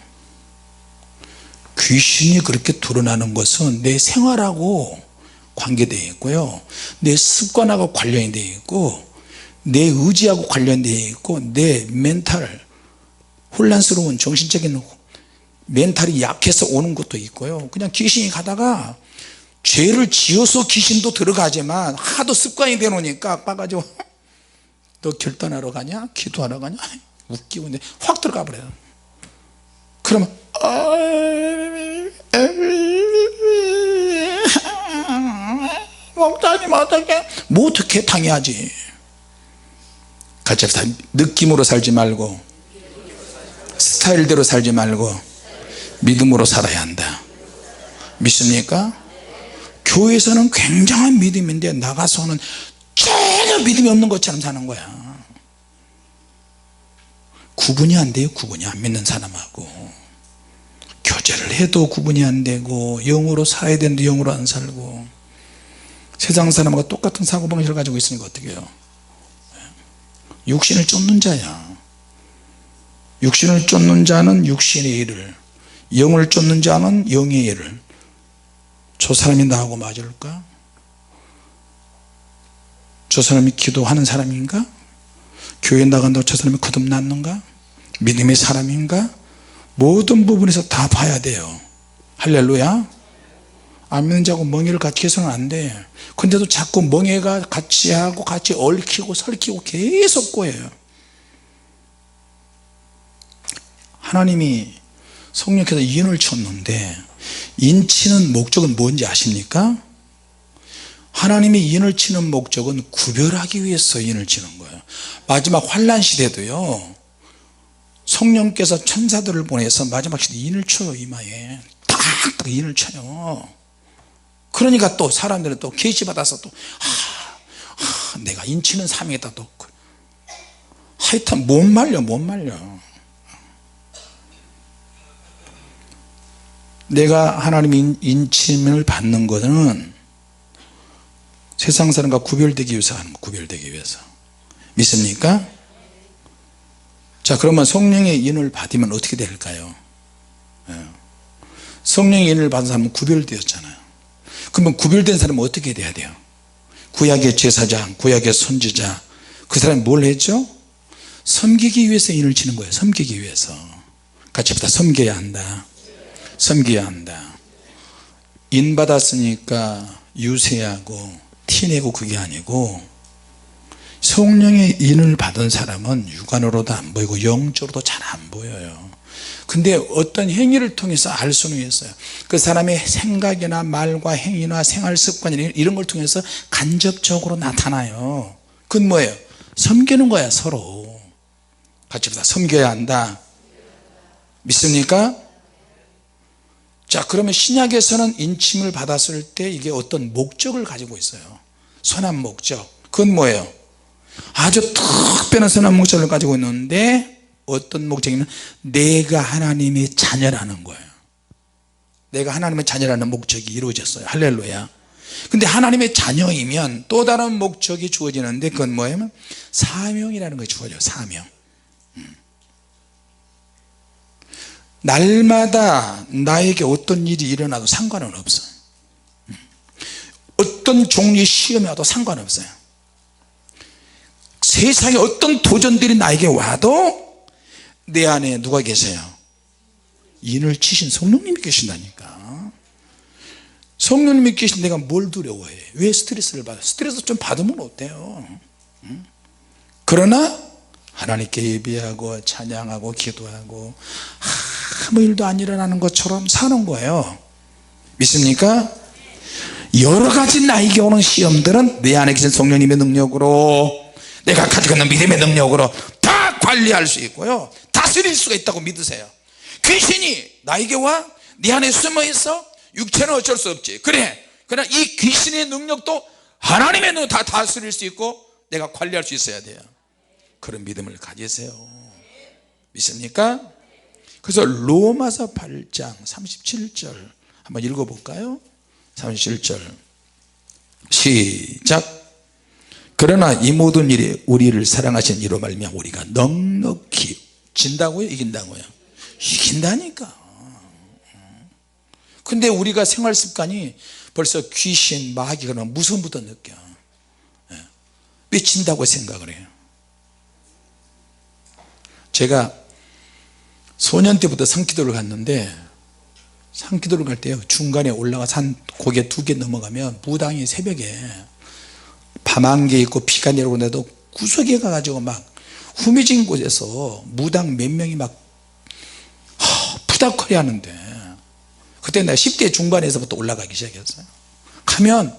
귀신이 그렇게 드러나는 것은 내 생활하고 관계되어 있고요 내 습관하고 관련이 되어 있고 내 의지하고 관련되어 있고 내 멘탈 혼란스러운 정신적인 멘탈이 약해서 오는 것도 있고요 그냥 귀신이 가다가 죄를 지어서 귀신도 들어가지만 하도 습관이 되어 놓으니까 빠가지고 너 결단하러 가냐 기도하러 가냐 웃기고 있는데 확 들어가 버려요 그러면 목사님 어떻게 뭐 어떻게 당해야지 같이 합시다 느낌으로 살지 말고 스타일대로 살지 말고 믿음으로 살아야 한다 믿습니까? 교회에서는 굉장한 믿음인데 나가서는 전혀 믿음이 없는 것처럼 사는 거야 구분이 안 돼요 구분이 안 믿는 사람하고 교제를 해도 구분이 안 되고 영으로 살아야 되는데 영으로 안 살고 세상 사람하고 똑같은 사고방식을 가지고 있으니까 어떻게 해요 육신을 쫓는 자야 육신을 쫓는 자는 육신의 일을 영을 쫓는 자는 영의 일을 저 사람이 나하고 맞을까 저 사람이 기도하는 사람인가 교회 나간다고 저 사람이 거듭났는가 믿음의 사람인가 모든 부분에서 다 봐야 돼요 할렐루야 안 믿는 자하고 멍해를 같이 해서는 안 돼 근데도 자꾸 멍해가 같이 하고 같이 얽히고 설키고 계속 꼬여요 하나님이 성령께서 인을 쳤는데 인 치는 목적은 뭔지 아십니까? 하나님이 인을 치는 목적은 구별하기 위해서 인을 치는 거예요 마지막 환난 시대도요 성령께서 천사들을 보내서 마지막 시대 인을 쳐요 이마에 탁탁 인을 쳐요 그러니까 또 사람들은 또 계시 받아서 또 내가 인 치는 삶이다 또 하여튼 못 말려 내가 하나님의 인침을 받는 것은 세상 사람과 구별되기 위해서 하는 거 구별되기 위해서 믿습니까? 자 그러면 성령의 인을 받으면 어떻게 될까요? 성령의 인을 받은 사람은 구별되었잖아요 그러면 구별된 사람은 어떻게 돼야 돼요? 구약의 제사장 구약의 선지자 그 사람이 뭘 했죠? 섬기기 위해서 인을 치는 거예요 섬기기 위해서 같이 합시다 섬겨야 한다 섬겨야 한다 인 받았으니까 유세하고 티내고 그게 아니고 성령의 인을 받은 사람은 육안으로도 안 보이고 영적으로도 잘 안 보여요 근데 어떤 행위를 통해서 알 수는 있어요 그 사람의 생각이나 말과 행위나 생활습관 이런 걸 통해서 간접적으로 나타나요 그건 뭐예요? 섬기는 거야 서로 같이 보다 섬겨야 한다 믿습니까? 자 그러면 신약에서는 인침을 받았을 때 이게 어떤 목적을 가지고 있어요 선한 목적 그건 뭐예요? 아주 특별한 선한 목적을 가지고 있는데 어떤 목적이면 내가 하나님의 자녀라는 거예요 내가 하나님의 자녀라는 목적이 이루어졌어요 할렐루야 근데 하나님의 자녀이면 또 다른 목적이 주어지는데 그건 뭐예요? 사명이라는 것이 주어져요 사명 날마다 나에게 어떤 일이 일어나도 상관은 없어요 어떤 종류의 시험이 와도 상관없어요 세상에 어떤 도전들이 나에게 와도 내 안에 누가 계세요? 인을 치신 성령님이 계신다니까 성령님이 계신 내가 뭘 두려워해 왜 스트레스를 받아 스트레스 좀 받으면 어때요 그러나 하나님께 예배하고 찬양하고 기도하고 아무 일도 안 일어나는 것처럼 사는 거예요 믿습니까? 여러 가지 나에게 오는 시험들은 내 안에 계신 성령님의 능력으로 내가 가지고 있는 믿음의 능력으로 다 관리할 수 있고요 다스릴 수가 있다고 믿으세요 귀신이 나에게 와 네 안에 숨어 있어 육체는 어쩔 수 없지 그래 그러나 이 귀신의 능력도 하나님의 능력 다 다스릴 수 있고 내가 관리할 수 있어야 돼요 그런 믿음을 가지세요 믿습니까? 그래서 로마서 8장 37절 한번 읽어볼까요? 37절 시작 그러나 이 모든 일이 우리를 사랑하신 이로 말미암아 우리가 넉넉히 진다고요? 이긴다고요? 이긴다니까 근데 우리가 생활 습관이 벌써 귀신 마귀 그런 무서움부터 느껴. 미친다고 생각을 해요. 제가 소년 때부터 산기도를 갔는데, 산기도를 갈 때요 중간에 올라가서 한 고개 2개 넘어가면 무당이 새벽에 밤 안개 있고 비가 내려오는데도 구석에 가가지고 막 후미진 곳에서 무당 몇 명이 막 푸닥거리 하는데, 그때 내가 10대 중반에서부터 올라가기 시작했어요. 가면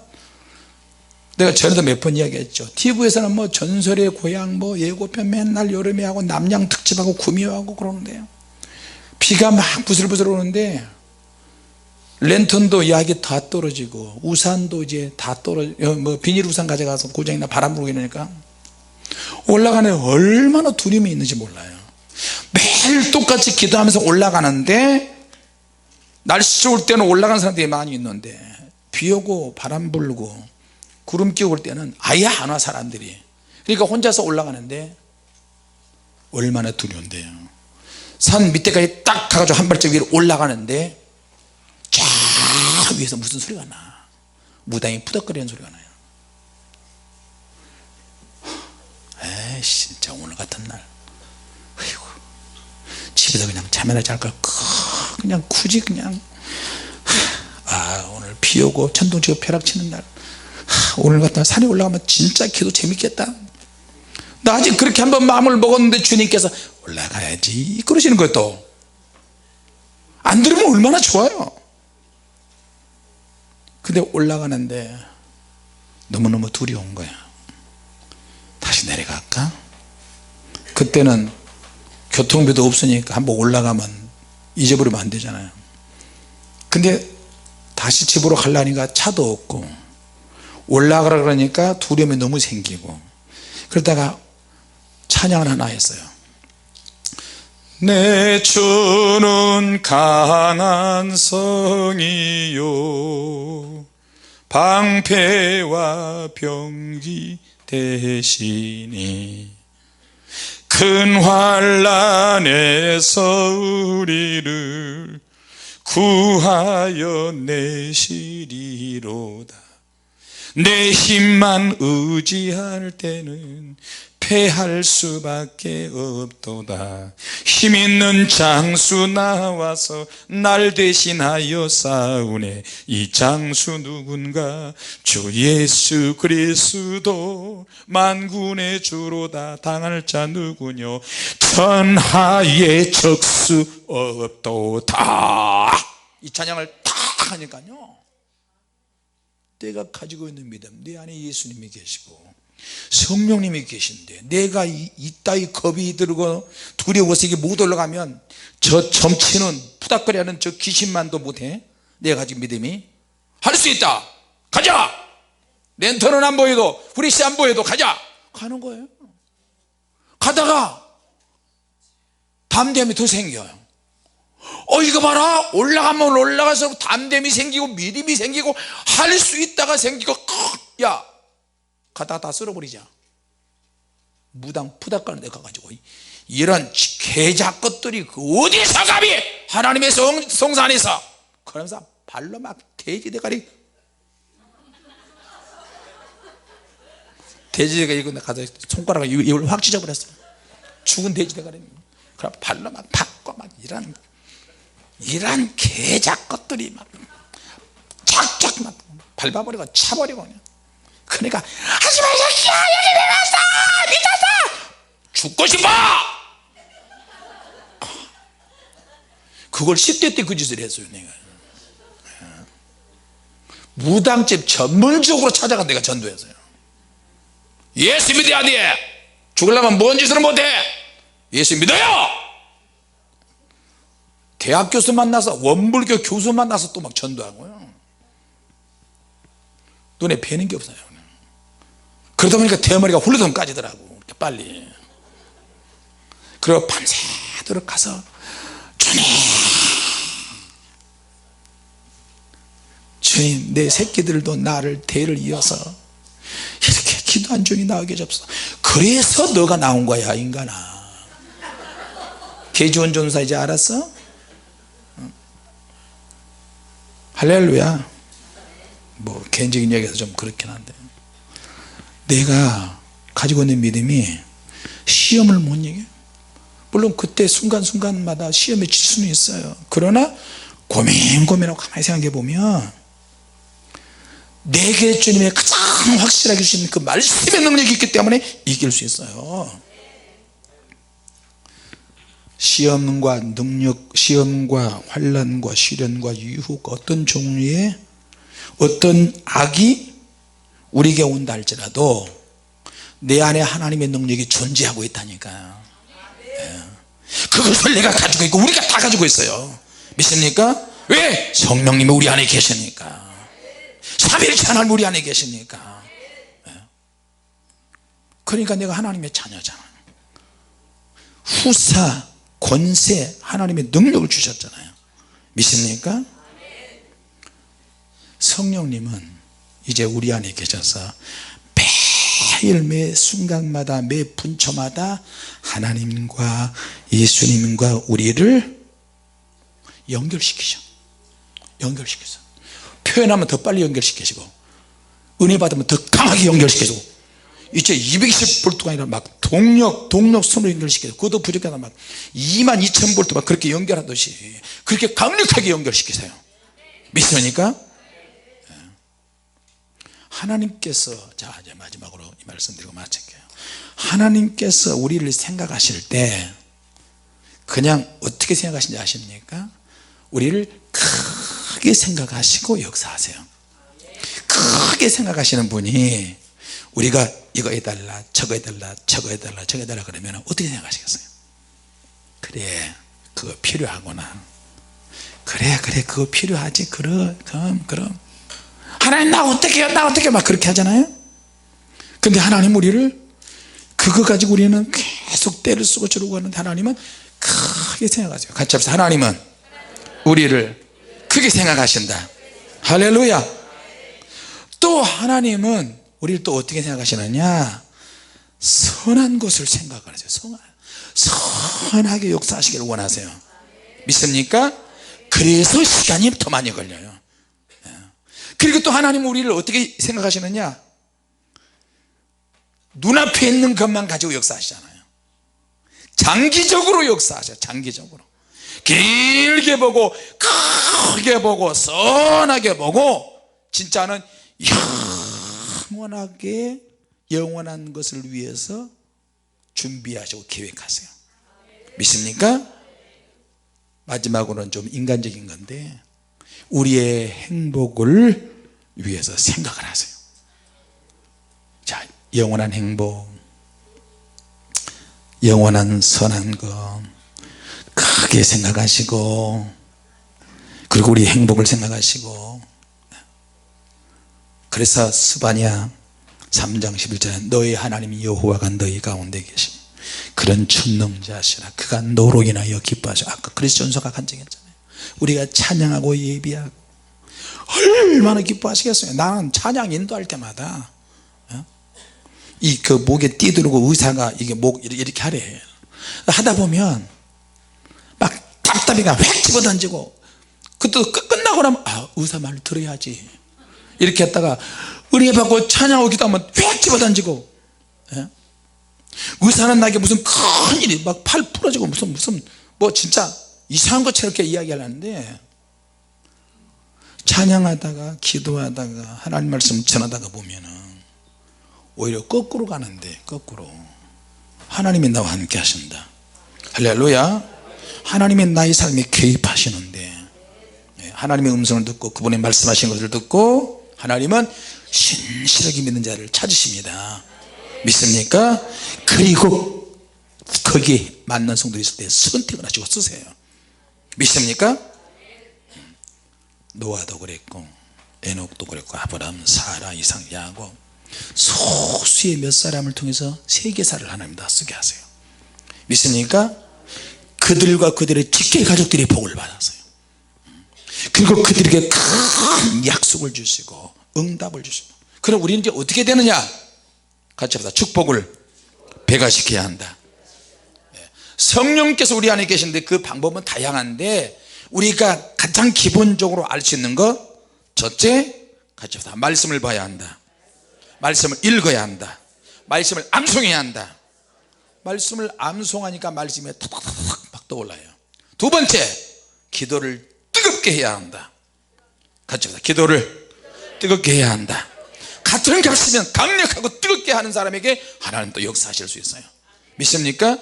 내가 전에도 몇 번 이야기했죠. TV에서는 뭐 전설의 고향 뭐 예고편 맨날 여름에 하고 남양 특집하고 구미호하고 그러는데요, 비가 막 부슬부슬 오는데 랜턴도 이야기 다 떨어지고 우산도 이제 다 떨어져, 뭐 비닐 우산 가져가서 고장이나 바람 불고 이러니까 올라가는 얼마나 두려움이 있는지 몰라요. 매일 똑같이 기도하면서 올라가는데, 날씨 좋을 때는 올라가는 사람들이 많이 있는데 비 오고 바람 불고 구름 끼고 올 때는 아예 안 와 사람들이. 그러니까 혼자서 올라가는데 얼마나 두려운데요. 산 밑에까지 딱 가가지고 한 발짝 위로 올라가는데 쫙 위에서 무슨 소리가 나. 무당이 푸덕거리는 소리가 나요. 에이 진짜 오늘 같은 날 아이고, 집에서 그냥 잠이나 잘까 그냥 굳이 그냥 오늘 비 오고 천둥치고 벼락치는 날, 오늘 같은 날 산에 올라가면 진짜 기도 재밌겠다. 나 아직 그렇게 한번 마음을 먹었는데 주님께서 올라가야지 그러시는 거예요. 또 안 들으면 얼마나 좋아요. 근데 올라가는데 너무너무 두려운 거야. 다시 내려갈까? 그때는 교통비도 없으니까 한번 올라가면 잊어버리면 안 되잖아요. 근데 다시 집으로 가려니까 차도 없고 올라가라 그러니까 두려움이 너무 생기고, 그러다가 찬양을 하나 했어요. 내 주는 강한 성이요 방패와 병기 대신이 큰 환난에서 우리를 구하여 내시리로다. 내 힘만 의지할 때는 패할 수밖에 없도다. 힘 있는 장수 나와서 날 대신하여 싸우네. 이 장수 누군가? 주 예수 그리스도 만군의 주로다. 당할 자 누구뇨? 천하에 적수 없도다. 이 찬양을 다 하니까요, 내가 가지고 있는 믿음, 내 안에 예수님이 계시고 성령님이 계신데 내가 이따위 겁이 들고 두려워서 이게 못 올라가면 저 점치는 푸닥거리하는 저 귀신만도 못해. 내가 가진 믿음이 할 수 있다. 가자. 랜턴은 안 보여도 후리씨 안 보여도 가자. 가는 거예요. 가다가 담대함이 더 생겨요. 이거 봐라, 올라가면 올라가서 담대함이 생기고 믿음이 생기고 할 수 있다가 생기고, 야 가다가 다 쓸어버리자. 무당 푸닥거리는 데 가가지고 이런 계자 것들이 어디서 감히 하나님의 성산에서, 그러면서 발로 막 돼지 대가리, 돼지 대가리 이거 가서 손가락을 입을 확 찢어버렸어요. 죽은 돼지 대가리. 그럼 발로 막 박고 막 이런 계자 것들이 막 착착 막 밟아버리고 차버리고 그냥. 그러니까 하지마 이 새끼야, 여기 왜 왔어? 미쳤어? 죽고 싶어. 그걸 10대 때 그 짓을 했어요. 내가 무당집 전문적으로 찾아가 내가 전도했어요. 예수 믿어야 돼. 죽으려면 뭔 짓을 못해. 예수 믿어요. 대학 교수 만나서, 원불교 교수 만나서 또 막 전도하고요. 눈에 뵈는 게 없어요. 그러다 보니까 대머리가 훌러덩 까지더라고, 이렇게 빨리. 그리고 밤새도록 가서 주님 내 새끼들도 나를 대를 이어서 이렇게 기도한 중이 나오게 해줍소. 그래서 너가 나온 거야 인간아. 계지원 전사 이제 알았어? 할렐루야. 뭐 개인적인 이야기에서 좀 그렇긴 한데, 내가 가지고 있는 믿음이 시험을 못 이겨. 물론 그때 순간순간마다 시험에 질 수는 있어요. 그러나 고민하고 가만히 생각해 보면 내게 주님의 가장 확실하게 주신 그 말씀의 능력이 있기 때문에 이길 수 있어요. 시험과 능력, 시험과 환난과 시련과 유혹, 어떤 종류의 어떤 악이 우리에게 온다 할지라도 내 안에 하나님의 능력이 존재하고 있다니까요. 그것을 내가 가지고 있고 우리가 다 가지고 있어요. 믿습니까? 왜? 성령님이 우리 안에 계시니까. 삼위일체 하나님 우리 안에 계시니까. 그러니까 내가 하나님의 자녀잖아요. 후사, 권세, 하나님의 능력을 주셨잖아요. 믿습니까? 성령님은 이제 우리 안에 계셔서 매일 매 순간마다 매 분초마다 하나님과 예수님과 우리를 연결시키셔. 표현하면 더 빨리 연결시키시고, 은혜 받으면 더 강하게 연결시키시고, 이제 220볼트가 아니라 막 동력 손으로 연결시키고, 그것도 부족하다 막 22,000볼트 막 그렇게 연결하듯이 그렇게 강력하게 연결시키세요. 믿습니까? 하나님께서, 자 이제 마지막으로 이 말씀 드리고 마칠게요. 하나님께서 우리를 생각하실 때 그냥 어떻게 생각하시는지 아십니까? 우리를 크게 생각하시고 역사하세요. 크게 생각하시는 분이 우리가 이거 해달라 저거 해달라 저거 해달라 저거 해달라 그러면 어떻게 생각하시겠어요? 그래 그거 필요하구나, 그래 그거 필요하지, 그럼 하나님 나 어떻게 해요, 나 어떻게 해요? 막 그렇게 하잖아요. 근데 하나님 우리를 그거 가지고 우리는 계속 때를 쓰고 저러고 하는데 하나님은 크게 생각하세요. 같이 합시다. 하나님은 우리를 크게 생각하신다. 할렐루야. 또 하나님은 우리를 또 어떻게 생각하시느냐, 선한 것을 생각하세요. 선하게 역사하시기를 원하세요. 믿습니까? 그래서 시간이 더 많이 걸려요. 그리고 또 하나님은 우리를 어떻게 생각하시느냐, 눈앞에 있는 것만 가지고 역사하시잖아요. 장기적으로 역사하셔요. 장기적으로 길게 보고 크게 보고 선하게 보고 진짜는 영원하게 영원한 것을 위해서 준비하시고 계획하세요. 믿습니까? 마지막으로는 좀 인간적인 건데, 우리의 행복을 위해서 생각을 하세요. 자, 영원한 행복, 영원한 선한 것 크게 생각하시고, 그리고 우리 행복을 생각하시고. 그래서 스바냐 3장 11절에 너희 하나님 여호와가 너희 가운데 계시니 그런 전능자시라 그가 너로 인하여 기뻐하시고, 아까 그리스도 전서가 간증했잖아요. 우리가 찬양하고 예비하고 얼마나 기뻐하시겠어요. 나는 찬양 인도할 때마다 이 그 목에 띠두르고 의사가 이게 목 이렇게 하래. 하다 보면 막 답답이가 획 집어던지고, 그것도 끝나고 나면 의사 말 들어야지 이렇게 했다가 은혜 받고 찬양하고 기도하면 획 집어던지고, 의사는 나에게 무슨 큰일이 막 팔 부러지고 무슨 뭐 진짜 이상한 것처럼 이렇게 이야기하려는데, 찬양하다가 기도하다가 하나님 말씀 전하다가 보면은 오히려 거꾸로 가는데, 거꾸로 하나님이 나와 함께 하신다. 할렐루야. 하나님이 나의 삶에 개입하시는데, 하나님의 음성을 듣고 그분의 말씀하신 것을 듣고 하나님은 신실하게 믿는 자를 찾으십니다. 믿습니까? 그리고 거기에 맞는 성도 있을 때 선택을 하시고 쓰세요. 믿습니까? 노아도 그랬고 에녹도 그랬고 아브라함, 사라, 이삭, 야곱 소수의 몇 사람을 통해서 세계사를 하나님 다 쓰게 하세요. 믿습니까? 그들과 그들의 직계 가족들이 복을 받았어요. 그리고 그들에게 큰 약속을 주시고 응답을 주시고. 그럼 우리는 이제 어떻게 되느냐, 같이 합시다. 축복을 배가시켜야 한다. 성령께서 우리 안에 계신데 그 방법은 다양한데, 우리가 가장 기본적으로 알 수 있는 것, 첫째, 같이 합시다. 말씀을 봐야 한다. 말씀을 읽어야 한다. 말씀을 암송해야 한다. 말씀을 암송하니까 말씀이 탁탁탁 막 떠올라요. 두 번째, 기도를 뜨겁게 해야 한다. 같이 합시다. 기도를 뜨겁게 해야 한다. 같은 값이면 강력하고 뜨겁게 하는 사람에게 하나님 또 역사하실 수 있어요. 믿습니까?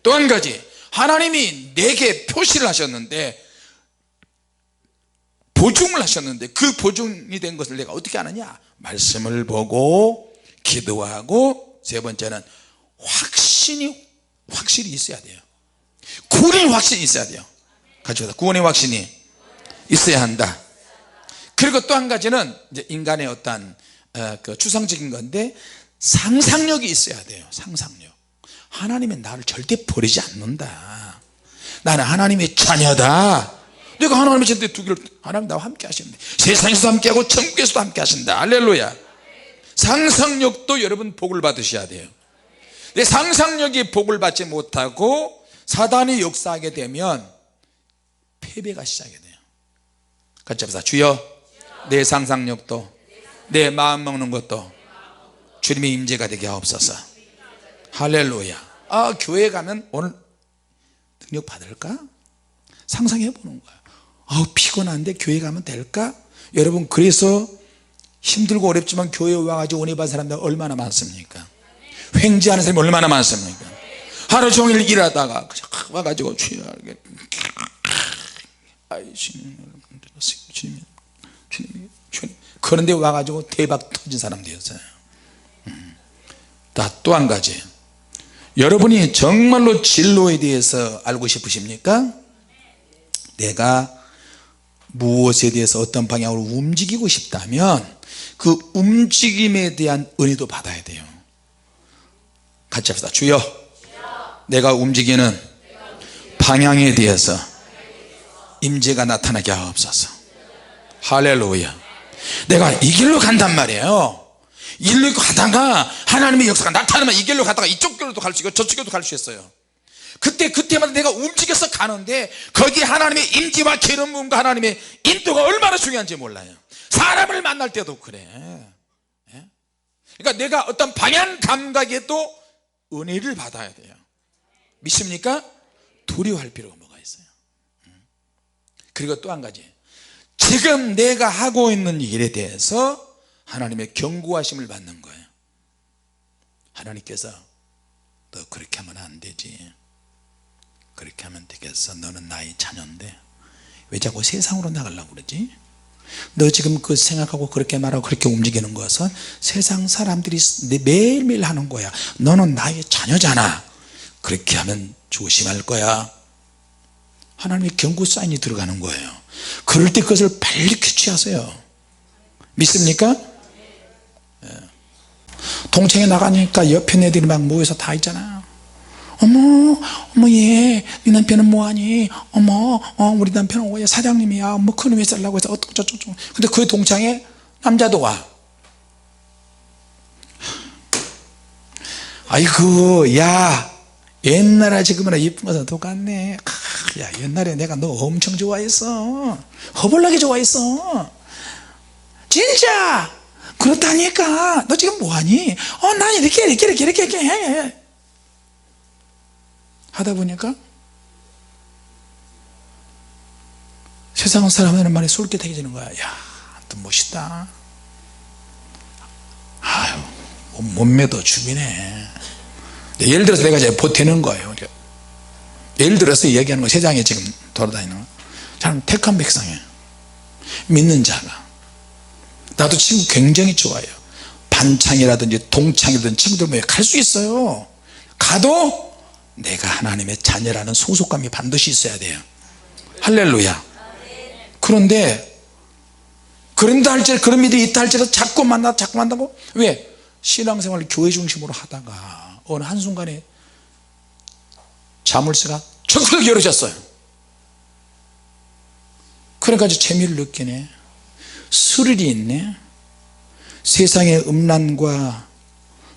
또 한 가지, 하나님이 내게 표시를 하셨는데, 보증을 하셨는데, 그 보증이 된 것을 내가 어떻게 아느냐? 말씀을 보고 기도하고, 세 번째는 확실히 있어야 돼요. 구원의 확신이 있어야 돼요. 같이 보자. 구원의 확신이 있어야 한다. 그리고 또 한 가지는 이제 인간의 어떤 그 추상적인 건데, 상상력이 있어야 돼요. 상상력. 하나님은 나를 절대 버리지 않는다. 나는 하나님의 자녀다. 내가 하나님의 자녀인데 두 개를, 하나님 나와 함께 하시는데, 세상에서도 함께하고 천국에서도 함께 하신다. 할렐루야. 상상력도 여러분 복을 받으셔야 돼요. 내 상상력이 복을 받지 못하고 사단이 역사하게 되면 패배가 시작이 돼요. 같이 합시다. 주여, 내 상상력도, 내 마음 먹는 것도 주님의 임재가 되게 하옵소서. 할렐루야. 교회 가면 오늘 능력 받을까? 상상해 보는 거야. 피곤한데 교회 가면 될까? 여러분, 그래서 힘들고 어렵지만 교회에 와가지고 은혜 받은 사람들 얼마나 많습니까? 횡재하는 사람이 얼마나 많습니까? 하루 종일 일하다가 와가지고 주님, 그런데 와가지고 대박 터진 사람들이었어요. 또 한 가지, 여러분이 정말로 진로에 대해서 알고 싶으십니까? 내가 무엇에 대해서 어떤 방향으로 움직이고 싶다면 그 움직임에 대한 은혜도 받아야 돼요. 같이 합시다. 주여, 내가 움직이는 방향에 대해서 임재가 나타나게 하옵소서. 할렐루야. 내가 이 길로 간단 말이에요. 이 길로 가다가 하나님의 역사가 나타나면 이 길로 가다가 이쪽 길로도 갈 수 있고 저쪽 길로도 갈 수 있어요. 그때마다 내가 움직여서 가는데, 거기에 하나님의 임재와 기름 부음과 하나님의 인도가 얼마나 중요한지 몰라요. 사람을 만날 때도 그래. 그러니까 내가 어떤 방향 감각에도 은혜를 받아야 돼요. 믿습니까? 두려워할 필요가 뭐가 있어요. 그리고 또 한 가지, 지금 내가 하고 있는 일에 대해서 하나님의 경고하심을 받는 거예요. 하나님께서 너 그렇게 하면 안 되지, 그렇게 하면 되겠어, 너는 나의 자녀인데 왜 자꾸 세상으로 나가려고 그러지? 너 지금 그 생각하고 그렇게 말하고 그렇게 움직이는 것은 세상 사람들이 매일매일 하는 거야. 너는 나의 자녀잖아. 그렇게 하면 조심할 거야. 하나님의 경고 사인이 들어가는 거예요. 그럴 때 그것을 빨리 캐치하세요. 믿습니까? 동창회 나가니까 옆에 애들이 막 모여서 다 있잖아. 어머 얘, 네 남편은 뭐하니? 어머 우리 남편은 왜 사장님이야, 뭐 큰 회사 살라고 해서 어쩌고 저쩌고. 근데 그 동창회 남자도 와. 아이고, 야, 옛날에 지금은 이쁜 것은 똑같네. 야, 옛날에 내가 너 엄청 좋아했어. 허벌나게 좋아했어. 진짜 그렇다니까. 너 지금 뭐하니? 난 이렇게 해. 하다 보니까 세상 사람들은 말이 솔깃해지는 거야. 야, 또 멋있다. 아유, 몸매도 죽이네. 예를 들어서 내가 이제 보태는 거예요. 예를 들어서 얘기하는 거, 세상에 지금 돌아다니는 거, 저는 택한 백성이에요. 믿는 자가. 나도 친구 굉장히 좋아해요. 반창이라든지 동창이라든지 친구들 모여 갈 수 있어요. 가도 내가 하나님의 자녀라는 소속감이 반드시 있어야 돼요. 할렐루야. 그런데 그런다 할지라도, 그런 일이 있다 할지라도 자꾸 만나고. 왜? 신앙생활을 교회 중심으로 하다가 어느 한순간에 자물쇠가 척 열어졌어요. 그러니까 재미를 느끼네. 스릴이 있네. 세상의 음란과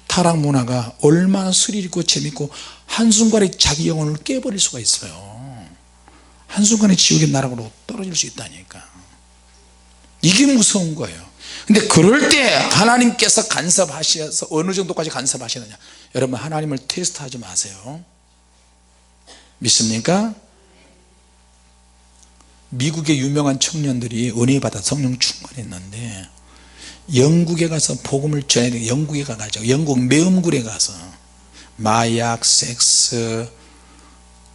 타락 문화가 얼마나 스릴 있고 재밌고, 한순간에 자기 영혼을 깨버릴 수가 있어요. 한순간에 지옥의 나락으로 떨어질 수 있다니까. 이게 무서운 거예요. 근데 그럴 때 하나님께서 간섭하셔서 어느 정도까지 간섭하시느냐, 여러분 하나님을 테스트하지 마세요. 믿습니까? 미국의 유명한 청년들이 은혜 받아 성령 충만했는데 영국에 가서 복음을 전해야 돼. 영국에 가가지고 영국 매음굴에 가서 마약, 섹스,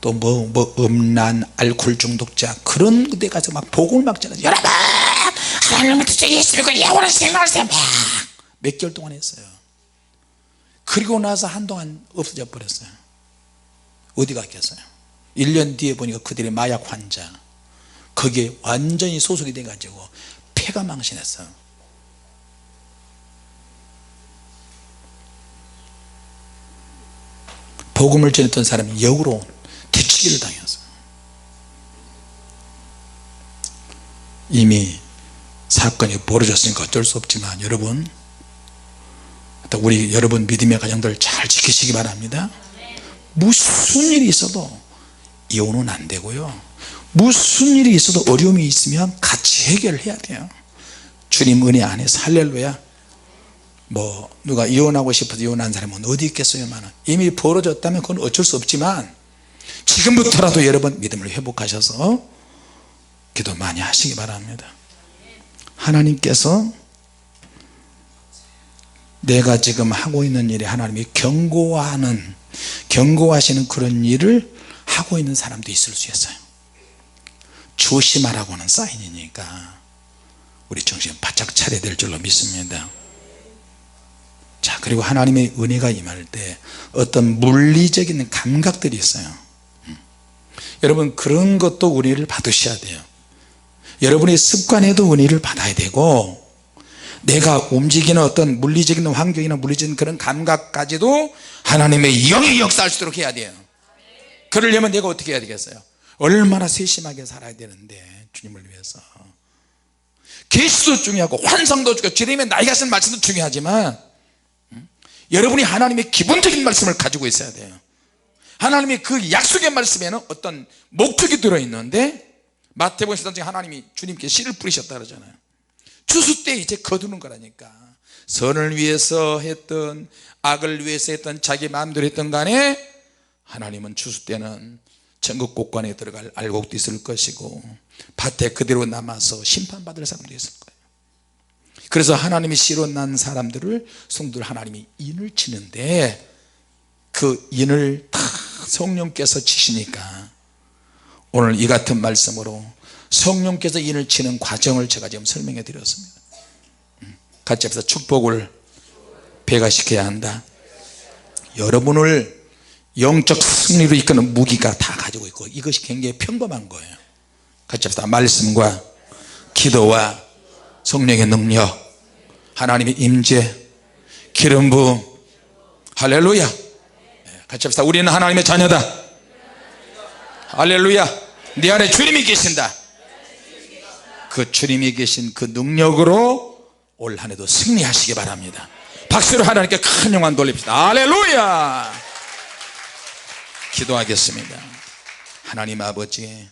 또 음란, 알코올 중독자 그런 데 가서 막 복음을 막 전하죠. 여러분 하나님을 뜻에 예수 믿고 영원한 생명을 막 몇 개월 동안 했어요. 그리고 나서 한동안 없어져 버렸어요. 어디 갔겠어요? 1년 뒤에 보니까 그들이 마약 환자, 거기에 완전히 소속이 돼 가지고 폐가 망신했어요. 복음을 전했던 사람이 역으로 뒤치기를 당했어요. 이미 사건이 벌어졌으니까 어쩔 수 없지만 여러분, 우리 여러분 믿음의 가정들 잘 지키시기 바랍니다. 무슨 일이 있어도 이혼은 안 되고요, 무슨 일이 있어도 어려움이 있으면 같이 해결해야 돼요. 주님 은혜 안에서. 할렐루야. 뭐 누가 이혼하고 싶어서 이혼한 사람은 어디 있겠어요. 이미 벌어졌다면 그건 어쩔 수 없지만 지금부터라도 여러분 믿음을 회복하셔서 기도 많이 하시기 바랍니다. 하나님께서 내가 지금 하고 있는 일에 하나님이 경고하시는 그런 일을 하고 있는 사람도 있을 수 있어요. 조심하라고 하는 사인이니까 우리 정신 바짝 차려야 될 줄로 믿습니다. 자, 그리고 하나님의 은혜가 임할 때 어떤 물리적인 감각들이 있어요. 여러분 그런 것도 우리를 받으셔야 돼요. 여러분의 습관에도 은혜를 받아야 되고, 내가 움직이는 어떤 물리적인 환경이나 물리적인 그런 감각까지도 하나님의 영이 역사할 수 있도록 해야 돼요. 그러려면 내가 어떻게 해야 되겠어요? 얼마나 세심하게 살아야 되는데, 주님을 위해서. 계시도 중요하고 환상도 중요하고 주님의 나이가 쓴 말씀도 중요하지만 여러분이 하나님의 기본적인 말씀을 가지고 있어야 돼요. 하나님의 그 약속의 말씀에는 어떤 목적이 들어있는데, 마태복음 13장에 하나님이 주님께 씨를 뿌리셨다 그러잖아요. 추수 때 이제 거두는 거라니까. 선을 위해서 했던 악을 위해서 했던 자기 마음대로 했던 간에 하나님은 추수 때는 천국 곳간에 들어갈 알곡도 있을 것이고 밭에 그대로 남아서 심판받을 사람도 있을 거예요. 그래서 하나님이 씨로 난 사람들을 성도들 하나님이 인을 치는데, 그 인을 다 성령께서 치시니까 오늘 이 같은 말씀으로 성령께서 인을 치는 과정을 제가 지금 설명해 드렸습니다. 같이 합시다. 축복을 배가시켜야 한다. 여러분을 영적 승리로 이끄는 무기가 다 가지고 있고, 이것이 굉장히 평범한 거예요. 같이 합시다. 말씀과 기도와 성령의 능력, 하나님의 임재, 기름 부음. 할렐루야. 같이 합시다. 우리는 하나님의 자녀다. 할렐루야. 네 안에 주님이 계신다. 그 주님이 계신 그 능력으로 올 한 해도 승리하시기 바랍니다. 박수로 하나님께 큰 영광 돌립시다. 할렐루야. 기도하겠습니다. 하나님 아버지,